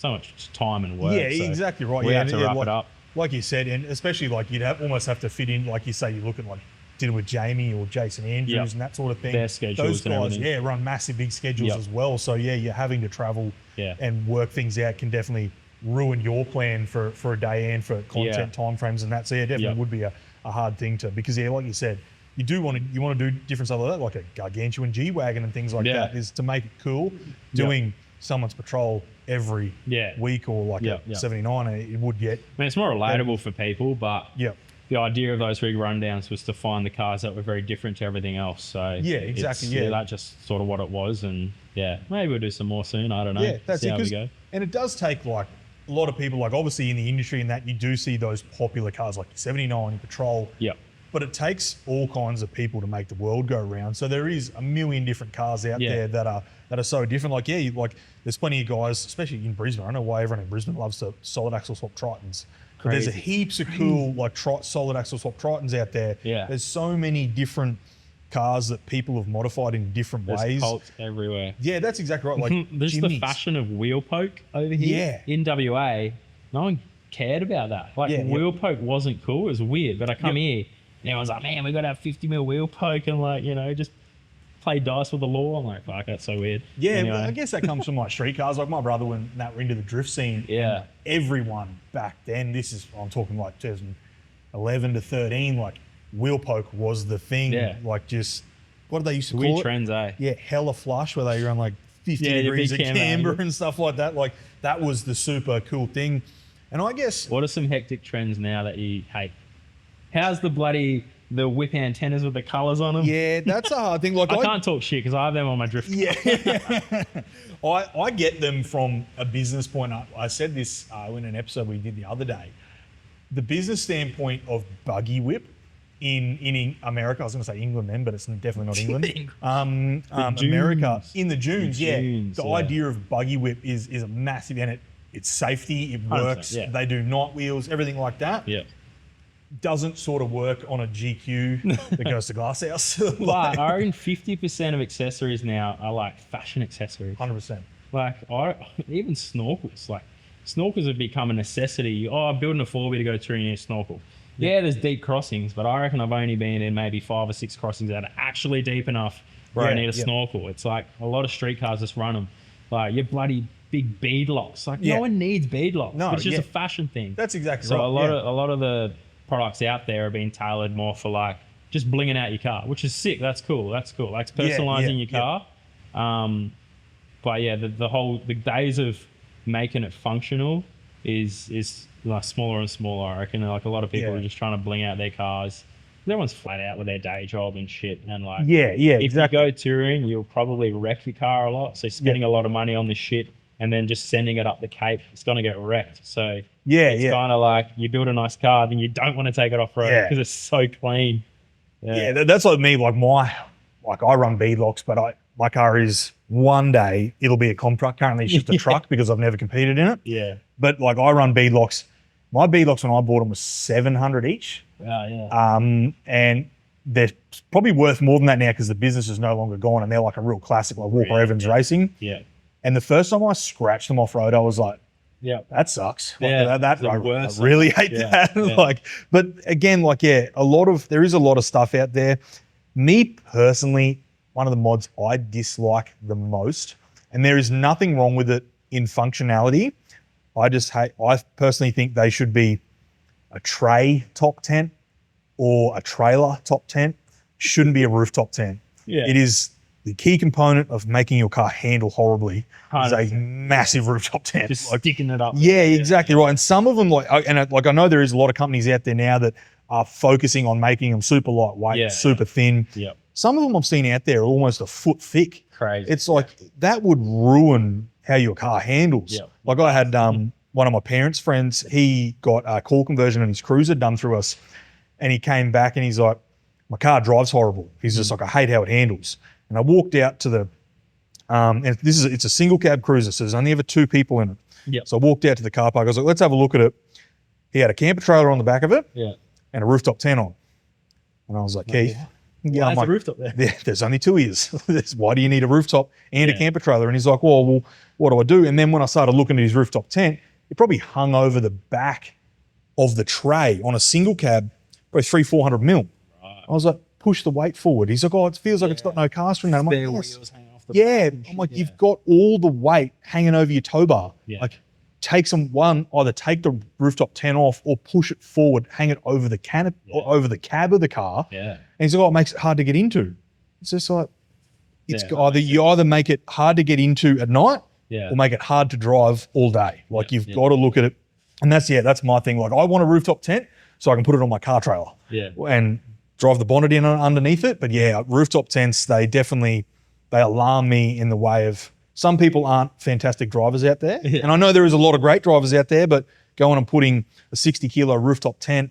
time and work. Yeah, so exactly right. We had to wrap it up. Like you said, and especially like you'd almost have to fit in, like you say, you look at like did it with Jamie or Jason Andrews and that sort of thing. Their schedules. Those guys, run massive big schedules as well. So yeah, you're having to travel and work things out can definitely ruin your plan for a day and for content timeframes and that. So yeah, definitely would be a hard thing to, because like you said, you want to do different stuff like that, like a gargantuan G-Wagon and things like that, is to make it cool. Doing someone's patrol every week or like a 79, it would get. I mean, it's more relatable for people, but the idea of those rig rundowns was to find the cars that were very different to everything else. So yeah, exactly. That's just sort of what it was, and maybe we'll do some more soon. I don't know. Yeah, that's see it. How we go. And it does take like a lot of people, like obviously in the industry and that you do see those popular cars like 79, your Patrol. Yeah. But it takes all kinds of people to make the world go round. So there is a million different cars out there that are so different. Like there's plenty of guys, especially in Brisbane. I don't know why everyone in Brisbane loves the solid axle swap Tritons. But there's a heaps of cool like solid axle swap Tritons out there. Yeah. There's so many different cars that people have modified in different ways. There's Colts everywhere. Yeah, that's exactly right. Like there's the fashion of wheel poke over here. In WA, no one cared about that. Like wheel poke wasn't cool. It was weird. But I come here. And everyone's like, man, we got to have 50mm wheel poke and like, just play dice with the law. I'm like, fuck, that's so weird. Yeah, anyway. But I guess that comes from like street cars. Like my brother, when that were into the drift scene, everyone back then, I'm talking like 2011 to 13, like wheel poke was the thing. Yeah. Like just, what did they used to call it? Weird trends, eh? Yeah, hella flush where they run like 50 degrees of camber and stuff like that. Like that was the super cool thing. And I guess... What are some hectic trends now that you hate? How's the whip antennas with the colours on them? Yeah, that's a hard thing. Like I can't talk shit because I have them on my drift. Yeah, I get them from a business point. I said this in an episode we did the other day. The business standpoint of buggy whip in America, I was going to say England then, but it's definitely not England. America in the dunes. The idea of buggy whip is a massive, and it's safety. It works. They do night wheels, everything like that. Yeah. Doesn't sort of work on a GQ that goes to Glasshouse. But I reckon 50% of accessories now are like fashion accessories. 100%. Like even snorkels. Like snorkels have become a necessity. Oh, I'm building a 4B to go touring near snorkel. Yeah, there's deep crossings, but I reckon I've only been in maybe 5 or 6 crossings that are actually deep enough where I need a snorkel. It's like a lot of street cars just run them. Like you're bloody big bead locks. Like Yeah. no one needs bead locks. No, but it's just yeah. a fashion thing. That's exactly So right. a lot of the products out there are being tailored more for like just blinging out your car, which is sick. That's cool. Like personalizing your car. But yeah, the days of making it functional is like smaller and smaller. I reckon like a lot of people are just trying to bling out their cars. Everyone's flat out with their day job and shit. And like, if exactly. you go touring, you'll probably wreck your car a lot. So spending a lot of money on this shit and then just sending it up the Cape, it's going to get wrecked. So it's kind of like you build a nice car, then you don't want to take it off road because it's so clean. Yeah, that's like me. Like I run beadlocks, but my car is one day it'll be a comp truck. Currently, it's just a truck because I've never competed in it. Yeah. But like I run beadlocks. My beadlocks when I bought them was $700 each. And they're probably worth more than that now because the business is no longer gone and they're like a real classic, like Walker Evans Racing. Yeah. And the first time I scratched them off road, I was like, that sucks. Like, I really hate that. Like, but again, like, there is a lot of stuff out there. Me personally, one of the mods I dislike the most, and there is nothing wrong with it in functionality. I personally think they should be a tray top tent or a trailer top tent. Shouldn't be a rooftop tent. Yeah. It is the key component of making your car handle horribly is a massive rooftop tent. Just like, sticking it up. Yeah, exactly right. And some of them, I know there is a lot of companies out there now that are focusing on making them super lightweight, super thin. Yeah. Some of them I've seen out there are almost a foot thick. Crazy. It's like that would ruin how your car handles. Yeah. Like I had one of my parents' friends, he got a core conversion on his Cruiser done through us, and he came back and he's like, my car drives horrible. He's just like, I hate how it handles. And I walked out to the, and it's a single cab Cruiser, so there's only ever two people in it. Yep. So I walked out to the car park. I was like, let's have a look at it. He had a camper trailer on the back of it and a rooftop tent on. And I was like, Keith, I'm like, a rooftop there? There's only two ears. Why do you need a rooftop and a camper trailer? And he's like, well, what do I do? And then when I started looking at his rooftop tent, it probably hung over the back of the tray on a single cab, probably 300-400 mil. Right. I was like, push the weight forward. He's like, oh, it feels like it's got no caster in that. I'm like, wheels hanging off the I'm like, you've got all the weight hanging over your tow bar. Yeah. Like, either take the rooftop tent off or push it forward, hang it over the canopy or over the cab of the car. Yeah. And he's like, oh, it makes it hard to get into. It's just like, you either make it hard to get into at night or make it hard to drive all day. Like you've got to look at it. And that's my thing. Like I want a rooftop tent so I can put it on my car trailer and drive the bonnet in underneath it. But rooftop tents, they alarm me in the way of, some people aren't fantastic drivers out there. Yeah. And I know there is a lot of great drivers out there, but going and putting a 60 kilo rooftop tent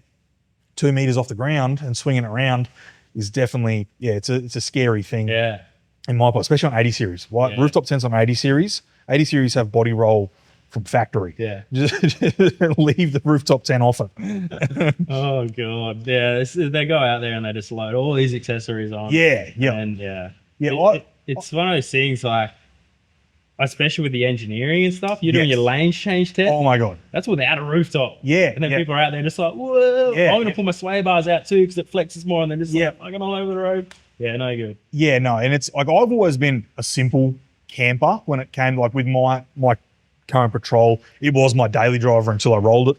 2 meters off the ground and swinging it around is definitely, it's a scary thing. Yeah. In my part, especially on 80 series. Rooftop tents on 80 series. 80 series have body roll from factory. Yeah. Just leave the rooftop tent off it. Oh God. Yeah. They go out there and they just load all these accessories on. Yeah. Yeah. And it's one of those things like, especially with the engineering and stuff, you're doing your lanes change test. Oh my God. That's without a rooftop. Yeah. And then people are out there just like, whoa, I'm going to pull my sway bars out too because it flexes more, and then just like fucking all over the road. Yeah, no good. Yeah, no. And it's like, I've always been a simple camper when it came like with my current Patrol. It was my daily driver until I rolled it.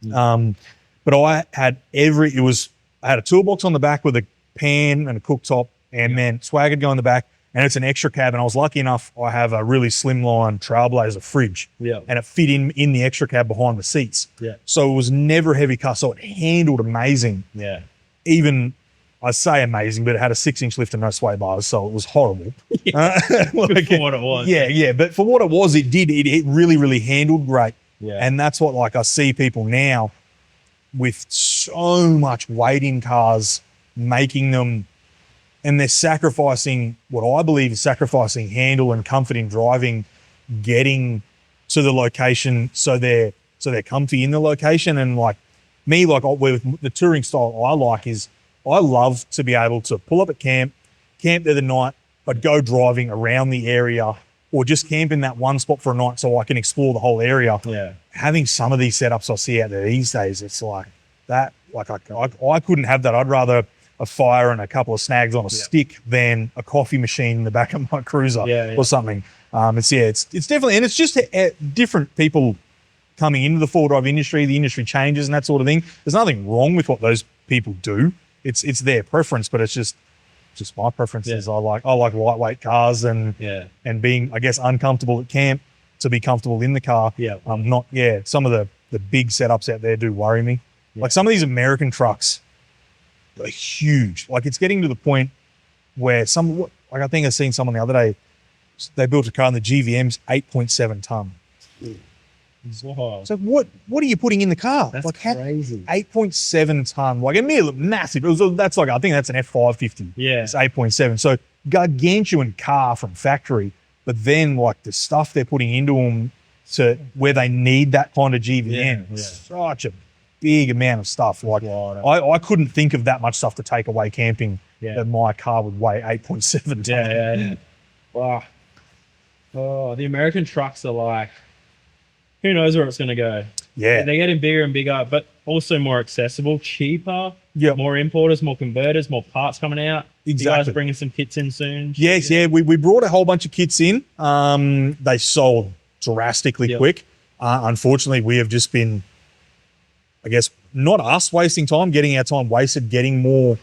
But I had I had a toolbox on the back with a pan and a cooktop and then swagger go in the back. And it's an extra cab, and I was lucky enough, I have a really slimline Trailblazer fridge. Yeah. And it fit in the extra cab behind the seats. Yeah. So it was never a heavy car, so it handled amazing. Yeah. Even, I say amazing, but it had a 6-inch lift and no sway bars, so it was horrible. Yeah. For what it was. Yeah. But for what it was, it really, really handled great. Yeah. And that's what I see people now with so much weight in cars, making them, and they're sacrificing what I believe is sacrificing handle and comfort in driving, getting to the location so they're comfy in the location. And like me, with the touring style I like is I love to be able to pull up at camp there the night, but go driving around the area or just camp in that one spot for a night so I can explore the whole area. Yeah. Having some of these setups I see out there these days, it's like that. Like I couldn't have that. I'd rather a fire and a couple of snags on a stick than a coffee machine in the back of my Cruiser or something. It's definitely, and it's just different people coming into the four-wheel drive industry. The industry changes and that sort of thing. There's nothing wrong with what those people do. It's their preference, but it's just my preferences. I like lightweight cars and being, I guess, uncomfortable at camp to be comfortable in the car. Some of the big setups out there do worry me. Like some of these American trucks are huge. Like it's getting to the point where I think I seen someone the other day, they built a car and the GVM's 8.7 ton. Wow. So what are you putting in the car? That's like crazy. 8.7 ton. Like it may look massive. That's like, I think that's an F550. Yeah. It's 8.7. So gargantuan car from factory, but then like the stuff they're putting into them to where they need that kind of GVM. Such a big amount of stuff. Like I couldn't think of that much stuff to take away camping that my car would weigh 8.7 ton. Wow. Oh, the American trucks are like, who knows where it's going to go? Yeah. They're getting bigger and bigger, but also more accessible, cheaper, more importers, more converters, more parts coming out. Exactly. You guys are bringing some kits in soon? Yes, we brought a whole bunch of kits in. They sold drastically quick. Unfortunately, we have just been, I guess, not us wasting time, getting our time wasted, getting more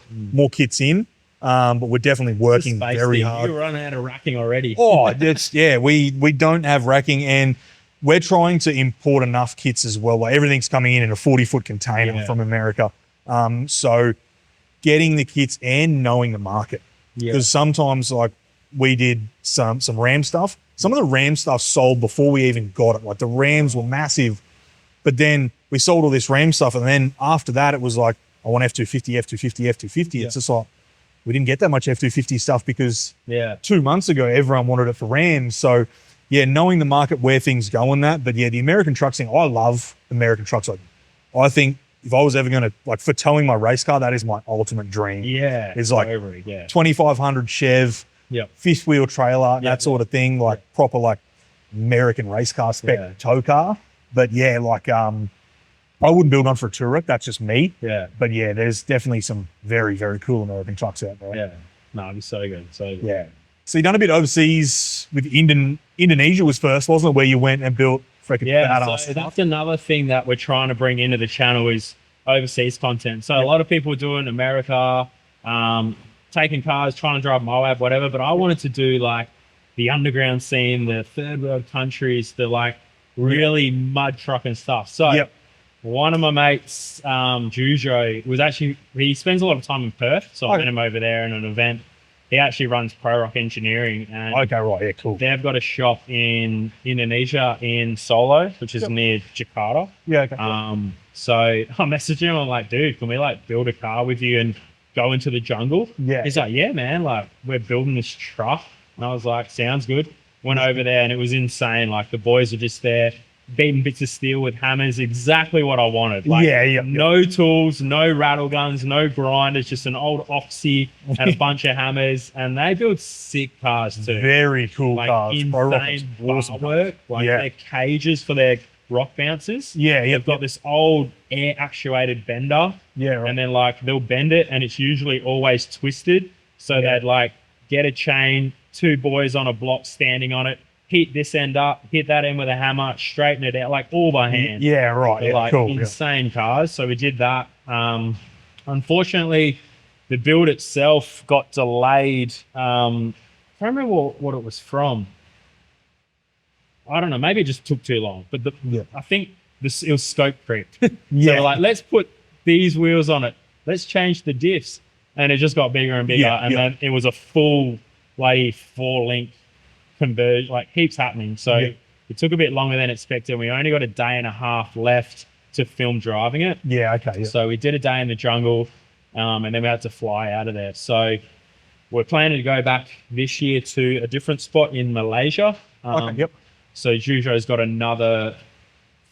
kits in. But we're definitely working very hard. You're running out of racking already. We don't have racking, and we're trying to import enough kits as well. Like everything's coming in a 40-foot container from America. So getting the kits and knowing the market. Because sometimes like we did some Ram stuff. Some of the Ram stuff sold before we even got it. Like the Rams were massive, but then we sold all this Ram stuff. And then after that, it was like, I want F250, F250, F250. It's just like, we didn't get that much F250 stuff because 2 months ago, everyone wanted it for Rams. So knowing the market, where things go on that. But the American trucks thing, I love American trucks. Like, I think if I was ever going to, like for towing my race car, that is my ultimate dream. It's like 2500 Chev, fifth wheel trailer, that sort of thing, like proper like American race car spec tow car. But I wouldn't build one for a tourer. That's just me. But there's definitely some very, very cool American trucks out there. No, it'd be so good. So you done a bit overseas with Indonesia was first, wasn't it? Where you went and built freaking badass stuff. That's another thing that we're trying to bring into the channel is overseas content. So a lot of people do it in America, taking cars, trying to drive Moab, whatever. But I wanted to do like the underground scene, the third world countries, the like really mud truck and stuff. So one of my mates, Jujo, he spends a lot of time in Perth. So I met him over there in an event. He actually runs Pro Rock Engineering. And cool. They've got a shop in Indonesia in Solo, which is near Jakarta. So I messaged him. I'm like, dude, can we like build a car with you and go into the jungle? He's like, yeah, man. Like we're building this truck. And I was like, sounds good. Went over there and it was insane. Like the boys were just there, beating bits of steel with hammers, exactly what I wanted. Like no tools, no rattle guns, no grinders, just an old Oxy and a bunch of hammers. And they build sick cars too. Very cool like cars. Insane work. Like their cages for their rock bouncers. They've got this old air actuated bender. And then like they'll bend it and it's usually always twisted. So they'd like get a chain, two boys on a block standing on it, hit this end up, hit that end with a hammer, straighten it out, like all by hand. Insane cars. So we did that. Unfortunately, the build itself got delayed. I can't remember what it was from. I don't know. Maybe it just took too long. But I think it was scope creep. So we're like, let's put these wheels on it. Let's change the diffs. And it just got bigger and bigger. And then it was a full bloody 4-link converge, like heaps happening. So it took a bit longer than expected. We only got a day and a half left to film driving it. So we did a day in the jungle and then we had to fly out of there. So we're planning to go back this year to a different spot in Malaysia. So Jujo's got another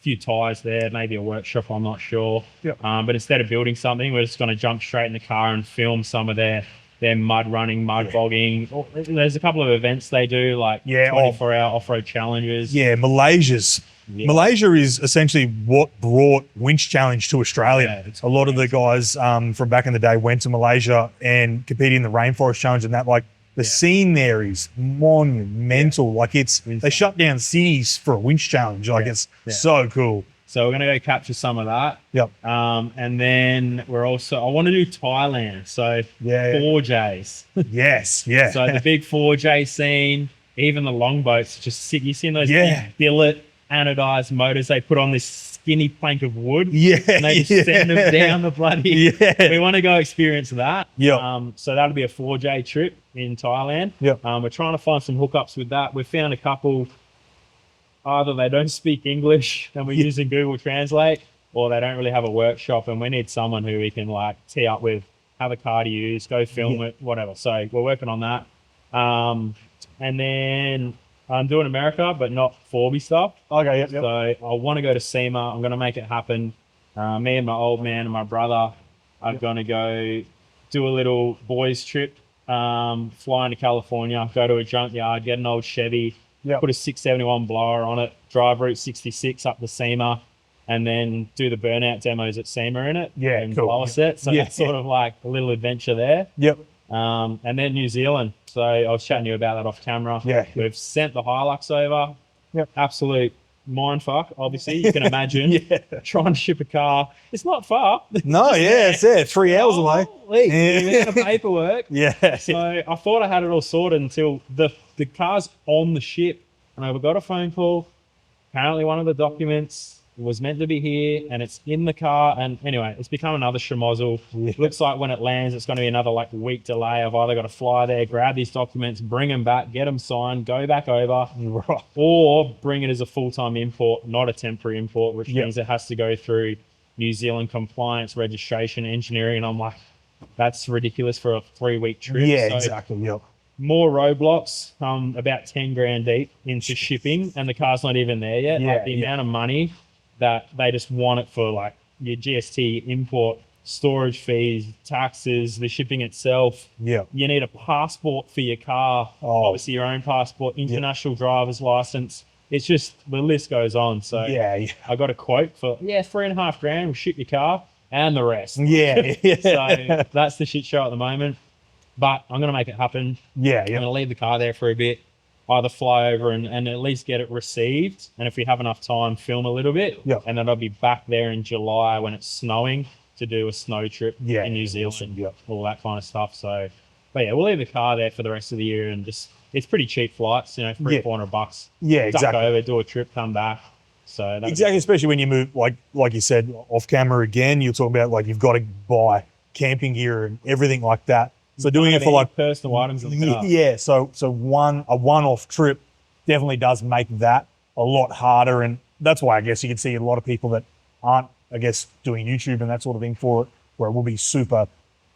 few tires there, maybe a workshop, I'm not sure. But instead of building something, we're just going to jump straight in the car and film some of their mud running, mud bogging. There's a couple of events they do, like 24-hour off-road challenges. Malaysia is essentially what brought Winch Challenge to Australia. A lot of the guys from back in the day went to Malaysia and competed in the Rainforest Challenge, and that like The scene there is monumental. Like they shut down cities for a winch challenge. Like it's so cool. So we're gonna go capture some of that. Yep. And then I want to do Thailand. So 4Js. Yes. Yeah. So the big 4J scene, even the longboats, just sit. You seen those big billet anodized motors they put on this skinny plank of wood? Yeah. And they just send them down the bloody. Yeah. We want to go experience that. Yeah. So that'll be a 4J trip in Thailand. Yeah. We're trying to find some hookups with that. We found a couple. Either they don't speak English and we're using Google Translate, or they don't really have a workshop and we need someone who we can like tee up with, have a car to use, go film it, whatever. So we're working on that. And then I'm doing America, but not Forby stuff. Okay, So I want to go to SEMA. I'm going to make it happen. Me and my old man and my brother are going to go do a little boys trip, fly into California, go to a junkyard, get an old Chevy, put a 671 blower on it, drive Route 66 up to SEMA, and then do the burnout demos at SEMA in it. Yeah, and cool. blow a set. So that's sort of like a little adventure there. Yep. And then New Zealand. So I was chatting to you about that off camera. Yeah. We've sent the Hilux over. Yep. Absolute mindfuck, obviously. You can imagine trying to ship a car. It's not far. No, it's 3 hours away. The amount of paperwork. Yeah. So I thought I had it all sorted until the car's on the ship, and I got a phone call. Apparently one of the documents was meant to be here and it's in the car, and anyway, it's become another schmozzle. Looks like when it lands it's going to be another like week delay. I've either got to fly there, grab these documents, bring them back, get them signed, go back over, or bring it as a full-time import, not a temporary import, which means it has to go through New Zealand compliance, registration, engineering, and I'm like, that's ridiculous for a 3-week trip. Exactly. More roadblocks, about 10 grand deep into shipping, and the car's not even there yet. Like the amount of money that they just want it for, like your GST, import, storage fees, taxes, the shipping itself. You need a passport for your car, obviously your own passport, international driver's license. It's just, the list goes on. So I got a quote for 3.5 grand, we'll ship your car and the rest. So that's the shit show at the moment. But I'm going to make it happen. I'm going to leave the car there for a bit, either fly over and at least get it received. And if we have enough time, film a little bit. And then I'll be back there in July when it's snowing to do a snow trip in New Zealand, all that kind of stuff. So, but we'll leave the car there for the rest of the year, and just, it's pretty cheap flights, $300-400. Duck over, do a trip, come back. So exactly, especially when you move, like you said, off camera again, you're talking about like you've got to buy camping gear and everything like that. So doing it for like personal items. So a one-off trip definitely does make that a lot harder, and that's why I guess you can see a lot of people that aren't, I guess, doing YouTube and that sort of thing for it, where it will be super,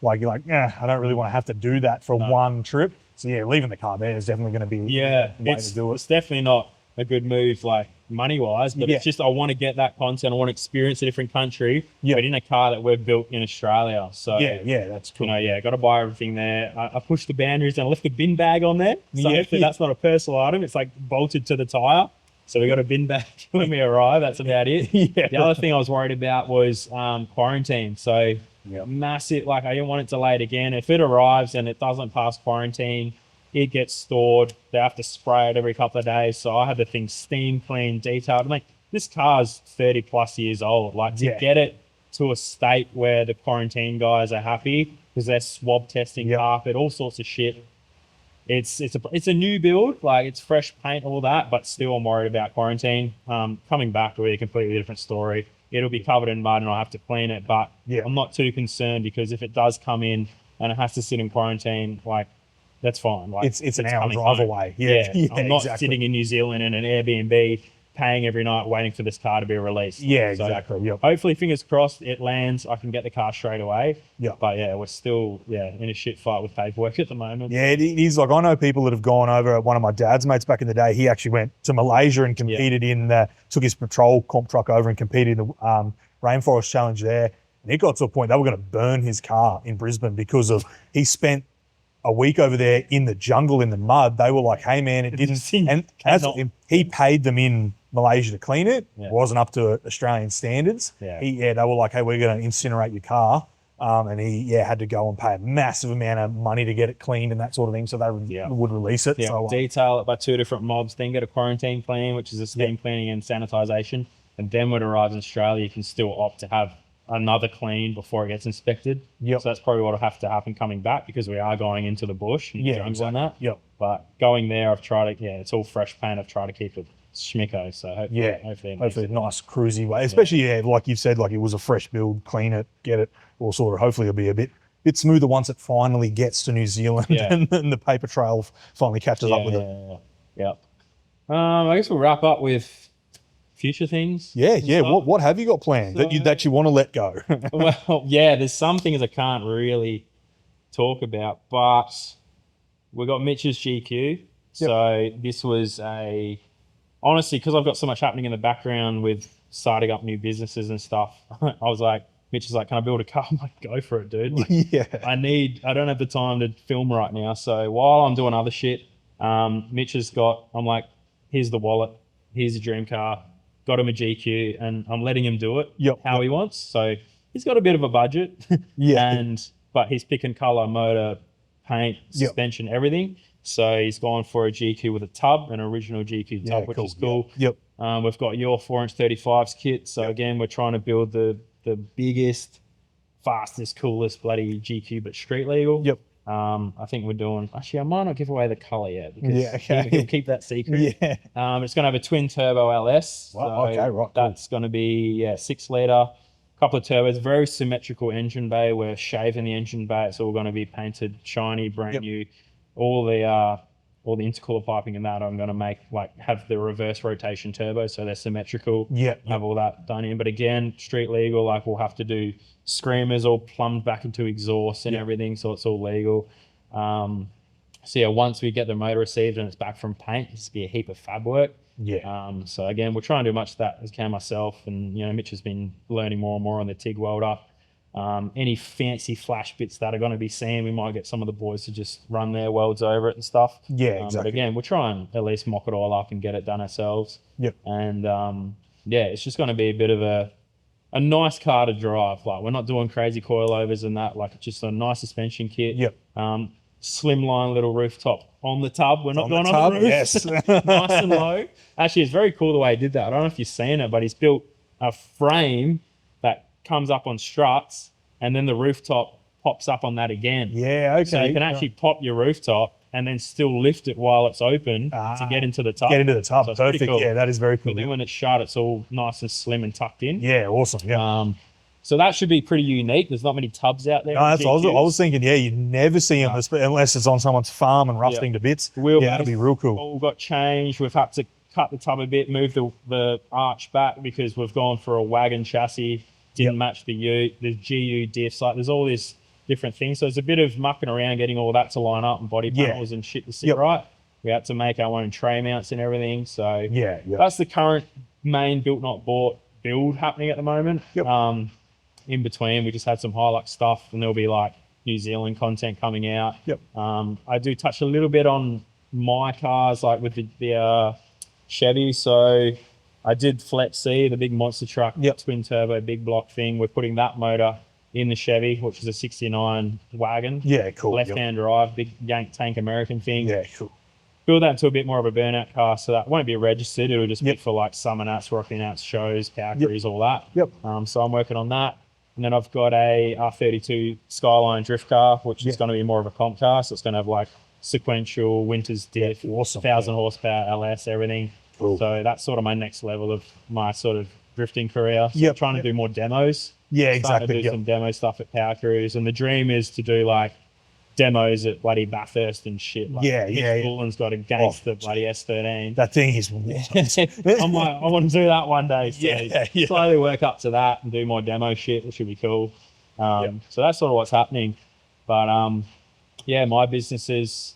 like you're like, I don't really want to have to do that for one trip. So leaving the car there is definitely going to be the way to do it. It's definitely not a good move, like money-wise, but it's just I want to get that content. I want to experience a different country, but in a car that we've built in Australia. So that's cool. Got to buy everything there. I pushed the boundaries and I left the bin bag on there. So hopefully that's not a personal item. It's like bolted to the tire. So we got a bin bag when we arrive. That's about it. The other thing I was worried about was quarantine. So massive, like I didn't want it delayed again. If it arrives and it doesn't pass quarantine, it gets stored. They have to spray it every couple of days. So I had the thing steam clean, detailed. I mean, this car's 30 plus years old. Like to get it to a state where the quarantine guys are happy because they're swab testing carpet, all sorts of shit. It's a new build, like it's fresh paint, all that, but still I'm worried about quarantine. Coming back will be a completely different story. It'll be covered in mud and I'll have to clean it, but I'm not too concerned because if it does come in and it has to sit in quarantine, like that's fine. Like it's an hour drive away. I'm not sitting in New Zealand in an Airbnb paying every night waiting for this car to be released. So hopefully, fingers crossed, it lands. I can get the car straight away. But we're still in a shit fight with paperwork at the moment. It is like I know people that have gone over. One of my dad's mates back in the day, he actually went to Malaysia and competed took his patrol comp truck over and competed in the Rainforest Challenge there. And it got to a point they were going to burn his car in Brisbane because of he spent a week over there in the jungle in the mud. They were like, hey man, it didn't and he paid them in Malaysia to clean it. It wasn't up to Australian standards. They were like, hey, we're going to incinerate your car. And he had to go and pay a massive amount of money to get it cleaned and that sort of thing. So they would release it. Yeah, So, detail it by 2 different mobs, then get a quarantine clean, which is a steam cleaning and sanitization. And then when it arrives in Australia, you can still opt to have another clean before it gets inspected. So that's probably what will have to happen coming back, because we are going into the bush and jumps on that. But going there, I've tried to, it's all fresh paint. I've tried to keep it schmicko. So hopefully nice cruisy way, especially like you've said, like it was a fresh build, clean it, get it, or sort of hopefully it'll be a bit smoother once it finally gets to New Zealand and the paper trail finally catches up with it. I guess we'll wrap up with future things. What have you got planned that you want to let go? Well, there's some things I can't really talk about, but we got Mitch's GQ. So this was honestly, because I've got so much happening in the background with starting up new businesses and stuff, I was like, Mitch is like, can I build a car? I'm like, go for it, dude. Like, I don't have the time to film right now. So while I'm doing other shit, Mitch has got, I'm like, here's the wallet, here's a dream car, got him a GQ, and I'm letting him do it how he wants. So he's got a bit of a budget, but he's picking color, motor, paint, suspension, everything. So he's gone for a GQ with a tub, an original GQ tub, which is cool. We've got your 4-inch 35s kit. So again, we're trying to build the biggest, fastest, coolest bloody GQ, but street legal. I think we're doing, actually, I might not give away the color yet, because he'll keep that secret. It's going to have a twin turbo LS. Wow, That's going to be 6 litre, couple of turbos, very symmetrical engine bay. We're shaving the engine bay. It's all going to be painted shiny, brand new. All the intercooler piping and that I'm going to make, like, have the reverse rotation turbo, so they're symmetrical. Have all that done in. But again, street legal, like, we'll have to do screamers all plumbed back into exhaust and everything, so it's all legal. So once we get the motor received and it's back from paint, it's be a heap of fab work. So again, we'll try and do much of that as can myself, and Mitch has been learning more and more on the TIG welder. Any fancy flash bits that are going to be seen, we might get some of the boys to just run their welds over it and stuff. Exactly. But again, we'll try and at least mock it all up and get it done ourselves. And it's just going to be a bit of a nice car to drive. Like, we're not doing crazy coilovers and that. Like, it's just a nice suspension kit. Slimline little rooftop on the tub. We're not going on the roof. Yes. Nice and low. Actually, it's very cool the way he did that. I don't know if you've seen it, but he's built a frame that comes up on struts, and then the rooftop pops up on that again. So you can actually pop your rooftop and then still lift it while it's open to get into the tub. So perfect. Cool. That is very cool. But then when it's shut, it's all nice and slim and tucked in. Awesome. So that should be pretty unique. There's not many tubs out there. I was thinking, you never see them unless it's on someone's farm and rusting to bits. That'd be real cool. All got changed. We've had to cut the tub a bit, move the arch back, because we've gone for a wagon chassis. Didn't match the ute, the GU diffs, like there's all these different things. So there's a bit of mucking around getting all that to line up, and body panels and shit to sit right. We had to make our own tray mounts and everything. So that's the current main built not bought build happening at the moment. In between, we just had some Hilux stuff, and there'll be like New Zealand content coming out. I do touch a little bit on my cars, like with the Chevy. So I did Flex C, the big monster truck, twin turbo, big block thing. We're putting that motor in the Chevy, which is a 69 wagon. Cool. Left-hand drive, big yank tank American thing. Cool. Build that into a bit more of a burnout car, so that won't be registered. It'll just be for like summer nats, rocking outs, shows, power crews, all that. So I'm working on that. And then I've got a R32 Skyline drift car, which is going to be more of a comp car. So it's going to have like sequential, winters diff, 1,000 horsepower, LS, everything. Cool. So that's sort of my next level of my sort of drifting career. So I'm trying to do more demos. Exactly. To do some demo stuff at power crews. And the dream is to do like demos at bloody Bathurst and shit. Like Bullen's got against the bloody S13. That thing is I'm like, I want to do that one day. So slowly work up to that and do more demo shit, which should be cool. So that's sort of what's happening. But my businesses,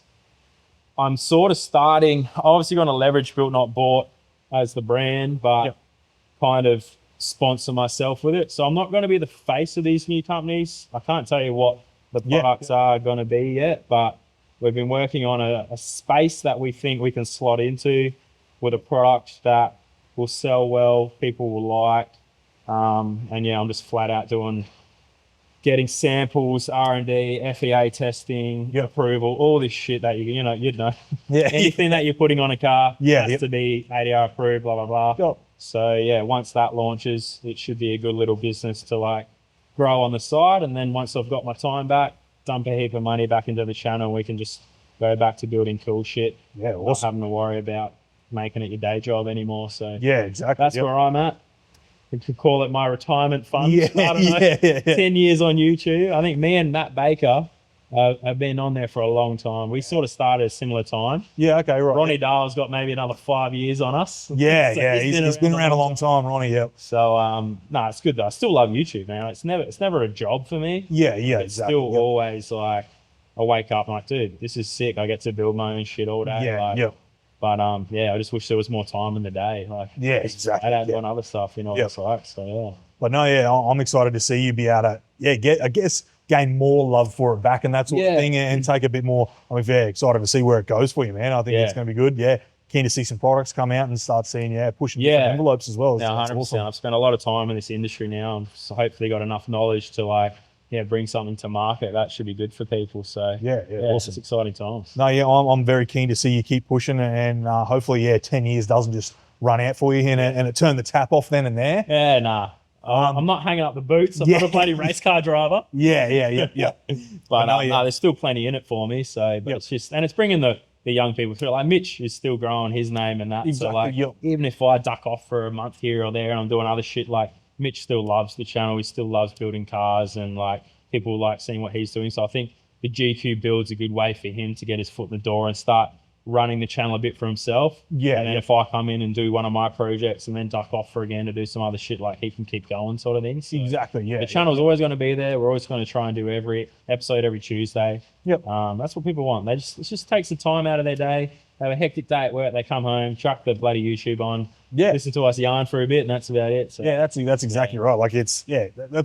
I'm sort of starting, obviously going to leverage Built Not Bought as the brand, but kind of sponsor myself with it. So I'm not going to be the face of these new companies. I can't tell you what the products are going to be yet, but we've been working on a space that we think we can slot into with a product that will sell well, people will like. And I'm just flat out getting getting samples, R&D, FEA testing, approval, all this shit that you'd know. Yeah. Anything that you're putting on a car has to be ADR approved, blah, blah, blah. So yeah, once that launches, it should be a good little business to like grow on the side. And then once I've got my time back, dump a heap of money back into the channel, we can just go back to building cool shit. Yeah, awesome. Not having to worry about making it your day job anymore. So yeah, exactly. That's where I'm at. You could call it my retirement fund. Yeah, I don't know. 10 years on YouTube. I think me and Matt Baker have been on there for a long time. We sort of started at a similar time. Yeah, okay, right. Ronnie Dale's got maybe another 5 years on us. Yeah, so he's been around a long time, Ronnie. Yeah. So no, it's good though. I still love YouTube, man. It's never a job for me. Yeah, it's exactly. Still always like I wake up and like, dude, this is sick. I get to build my own shit all day. But I just wish there was more time in the day. Like, exactly. I'd add on other stuff, it's like, so yeah. But no, I'm excited to see you be able to, gain more love for it back and that sort of thing, and take a bit more. I'm very excited to see where it goes for you, man. I think it's going to be good. Yeah, keen to see some products come out and start seeing, pushing different envelopes as well. Yeah, 100%. Awesome. I've spent a lot of time in this industry now, and so hopefully got enough knowledge to like, bring something to market that should be good for people. So awesome. It's exciting times. No, I'm very keen to see you keep pushing, and hopefully 10 years doesn't just run out for you and it turn the tap off then and there. Yeah, nah. I'm not hanging up the boots. I'm not a bloody race car driver. Yeah. But there's still plenty in it for me. So, but it's just, and it's bringing the young people through. Like Mitch is still growing his name and that. Exactly. So like, even if I duck off for a month here or there and I'm doing other shit, like Mitch still loves the channel. He still loves building cars, and like people like seeing what he's doing. So I think the GQ build's a good way for him to get his foot in the door and start running the channel a bit for himself. Yeah. And then if I come in and do one of my projects and then duck off for again to do some other shit, like he can keep going sort of thing. So exactly. Yeah. The channel's always going to be there. We're always going to try and do every episode every Tuesday. Yep. That's what people want. It just takes the time out of their day. They have a hectic day at work. They come home, chuck the bloody YouTube on, listen to us yarn for a bit, and that's about it. So that's exactly right. Like that's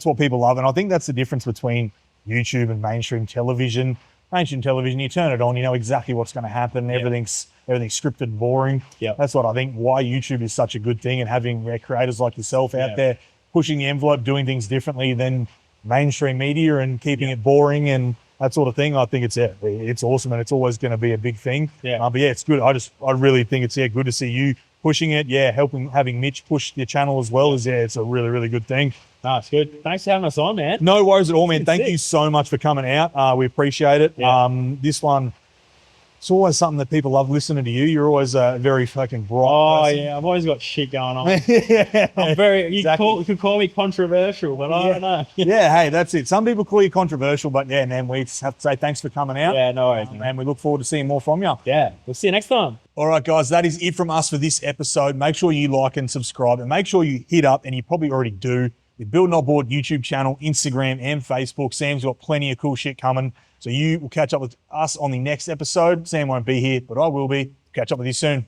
what people love. And I think that's the difference between YouTube and mainstream television. Mainstream television, you turn it on, you know exactly what's going to happen. Everything's scripted, boring. That's what I think why YouTube is such a good thing, and having creators like yourself out there pushing the envelope, doing things differently than mainstream media and keeping it boring and that sort of thing. I think it's awesome, and it's always going to be a big thing. But it's good. I really think it's good to see you pushing it. Having Mitch push the channel as well is it's a really, really good thing. No, it's good. Thanks for having us on, man. No worries at all, man. Thank you so much for coming out. We appreciate it. This one, it's always something that people love listening to you. You're always a very fucking bright person. I've always got shit going on. I'm very, you could call me controversial, but I don't know. Hey, that's it. Some people call you controversial, but man, we just have to say thanks for coming out. Yeah, no worries. And we look forward to seeing more from you. Yeah, we'll see you next time. All right, guys, that is it from us for this episode. Make sure you like and subscribe, and make sure you hit up, and you probably already do, the Build Not Board YouTube channel, Instagram, and Facebook. Sam's got plenty of cool shit coming. So you will catch up with us on the next episode. Sam won't be here, but I will be. Catch up with you soon.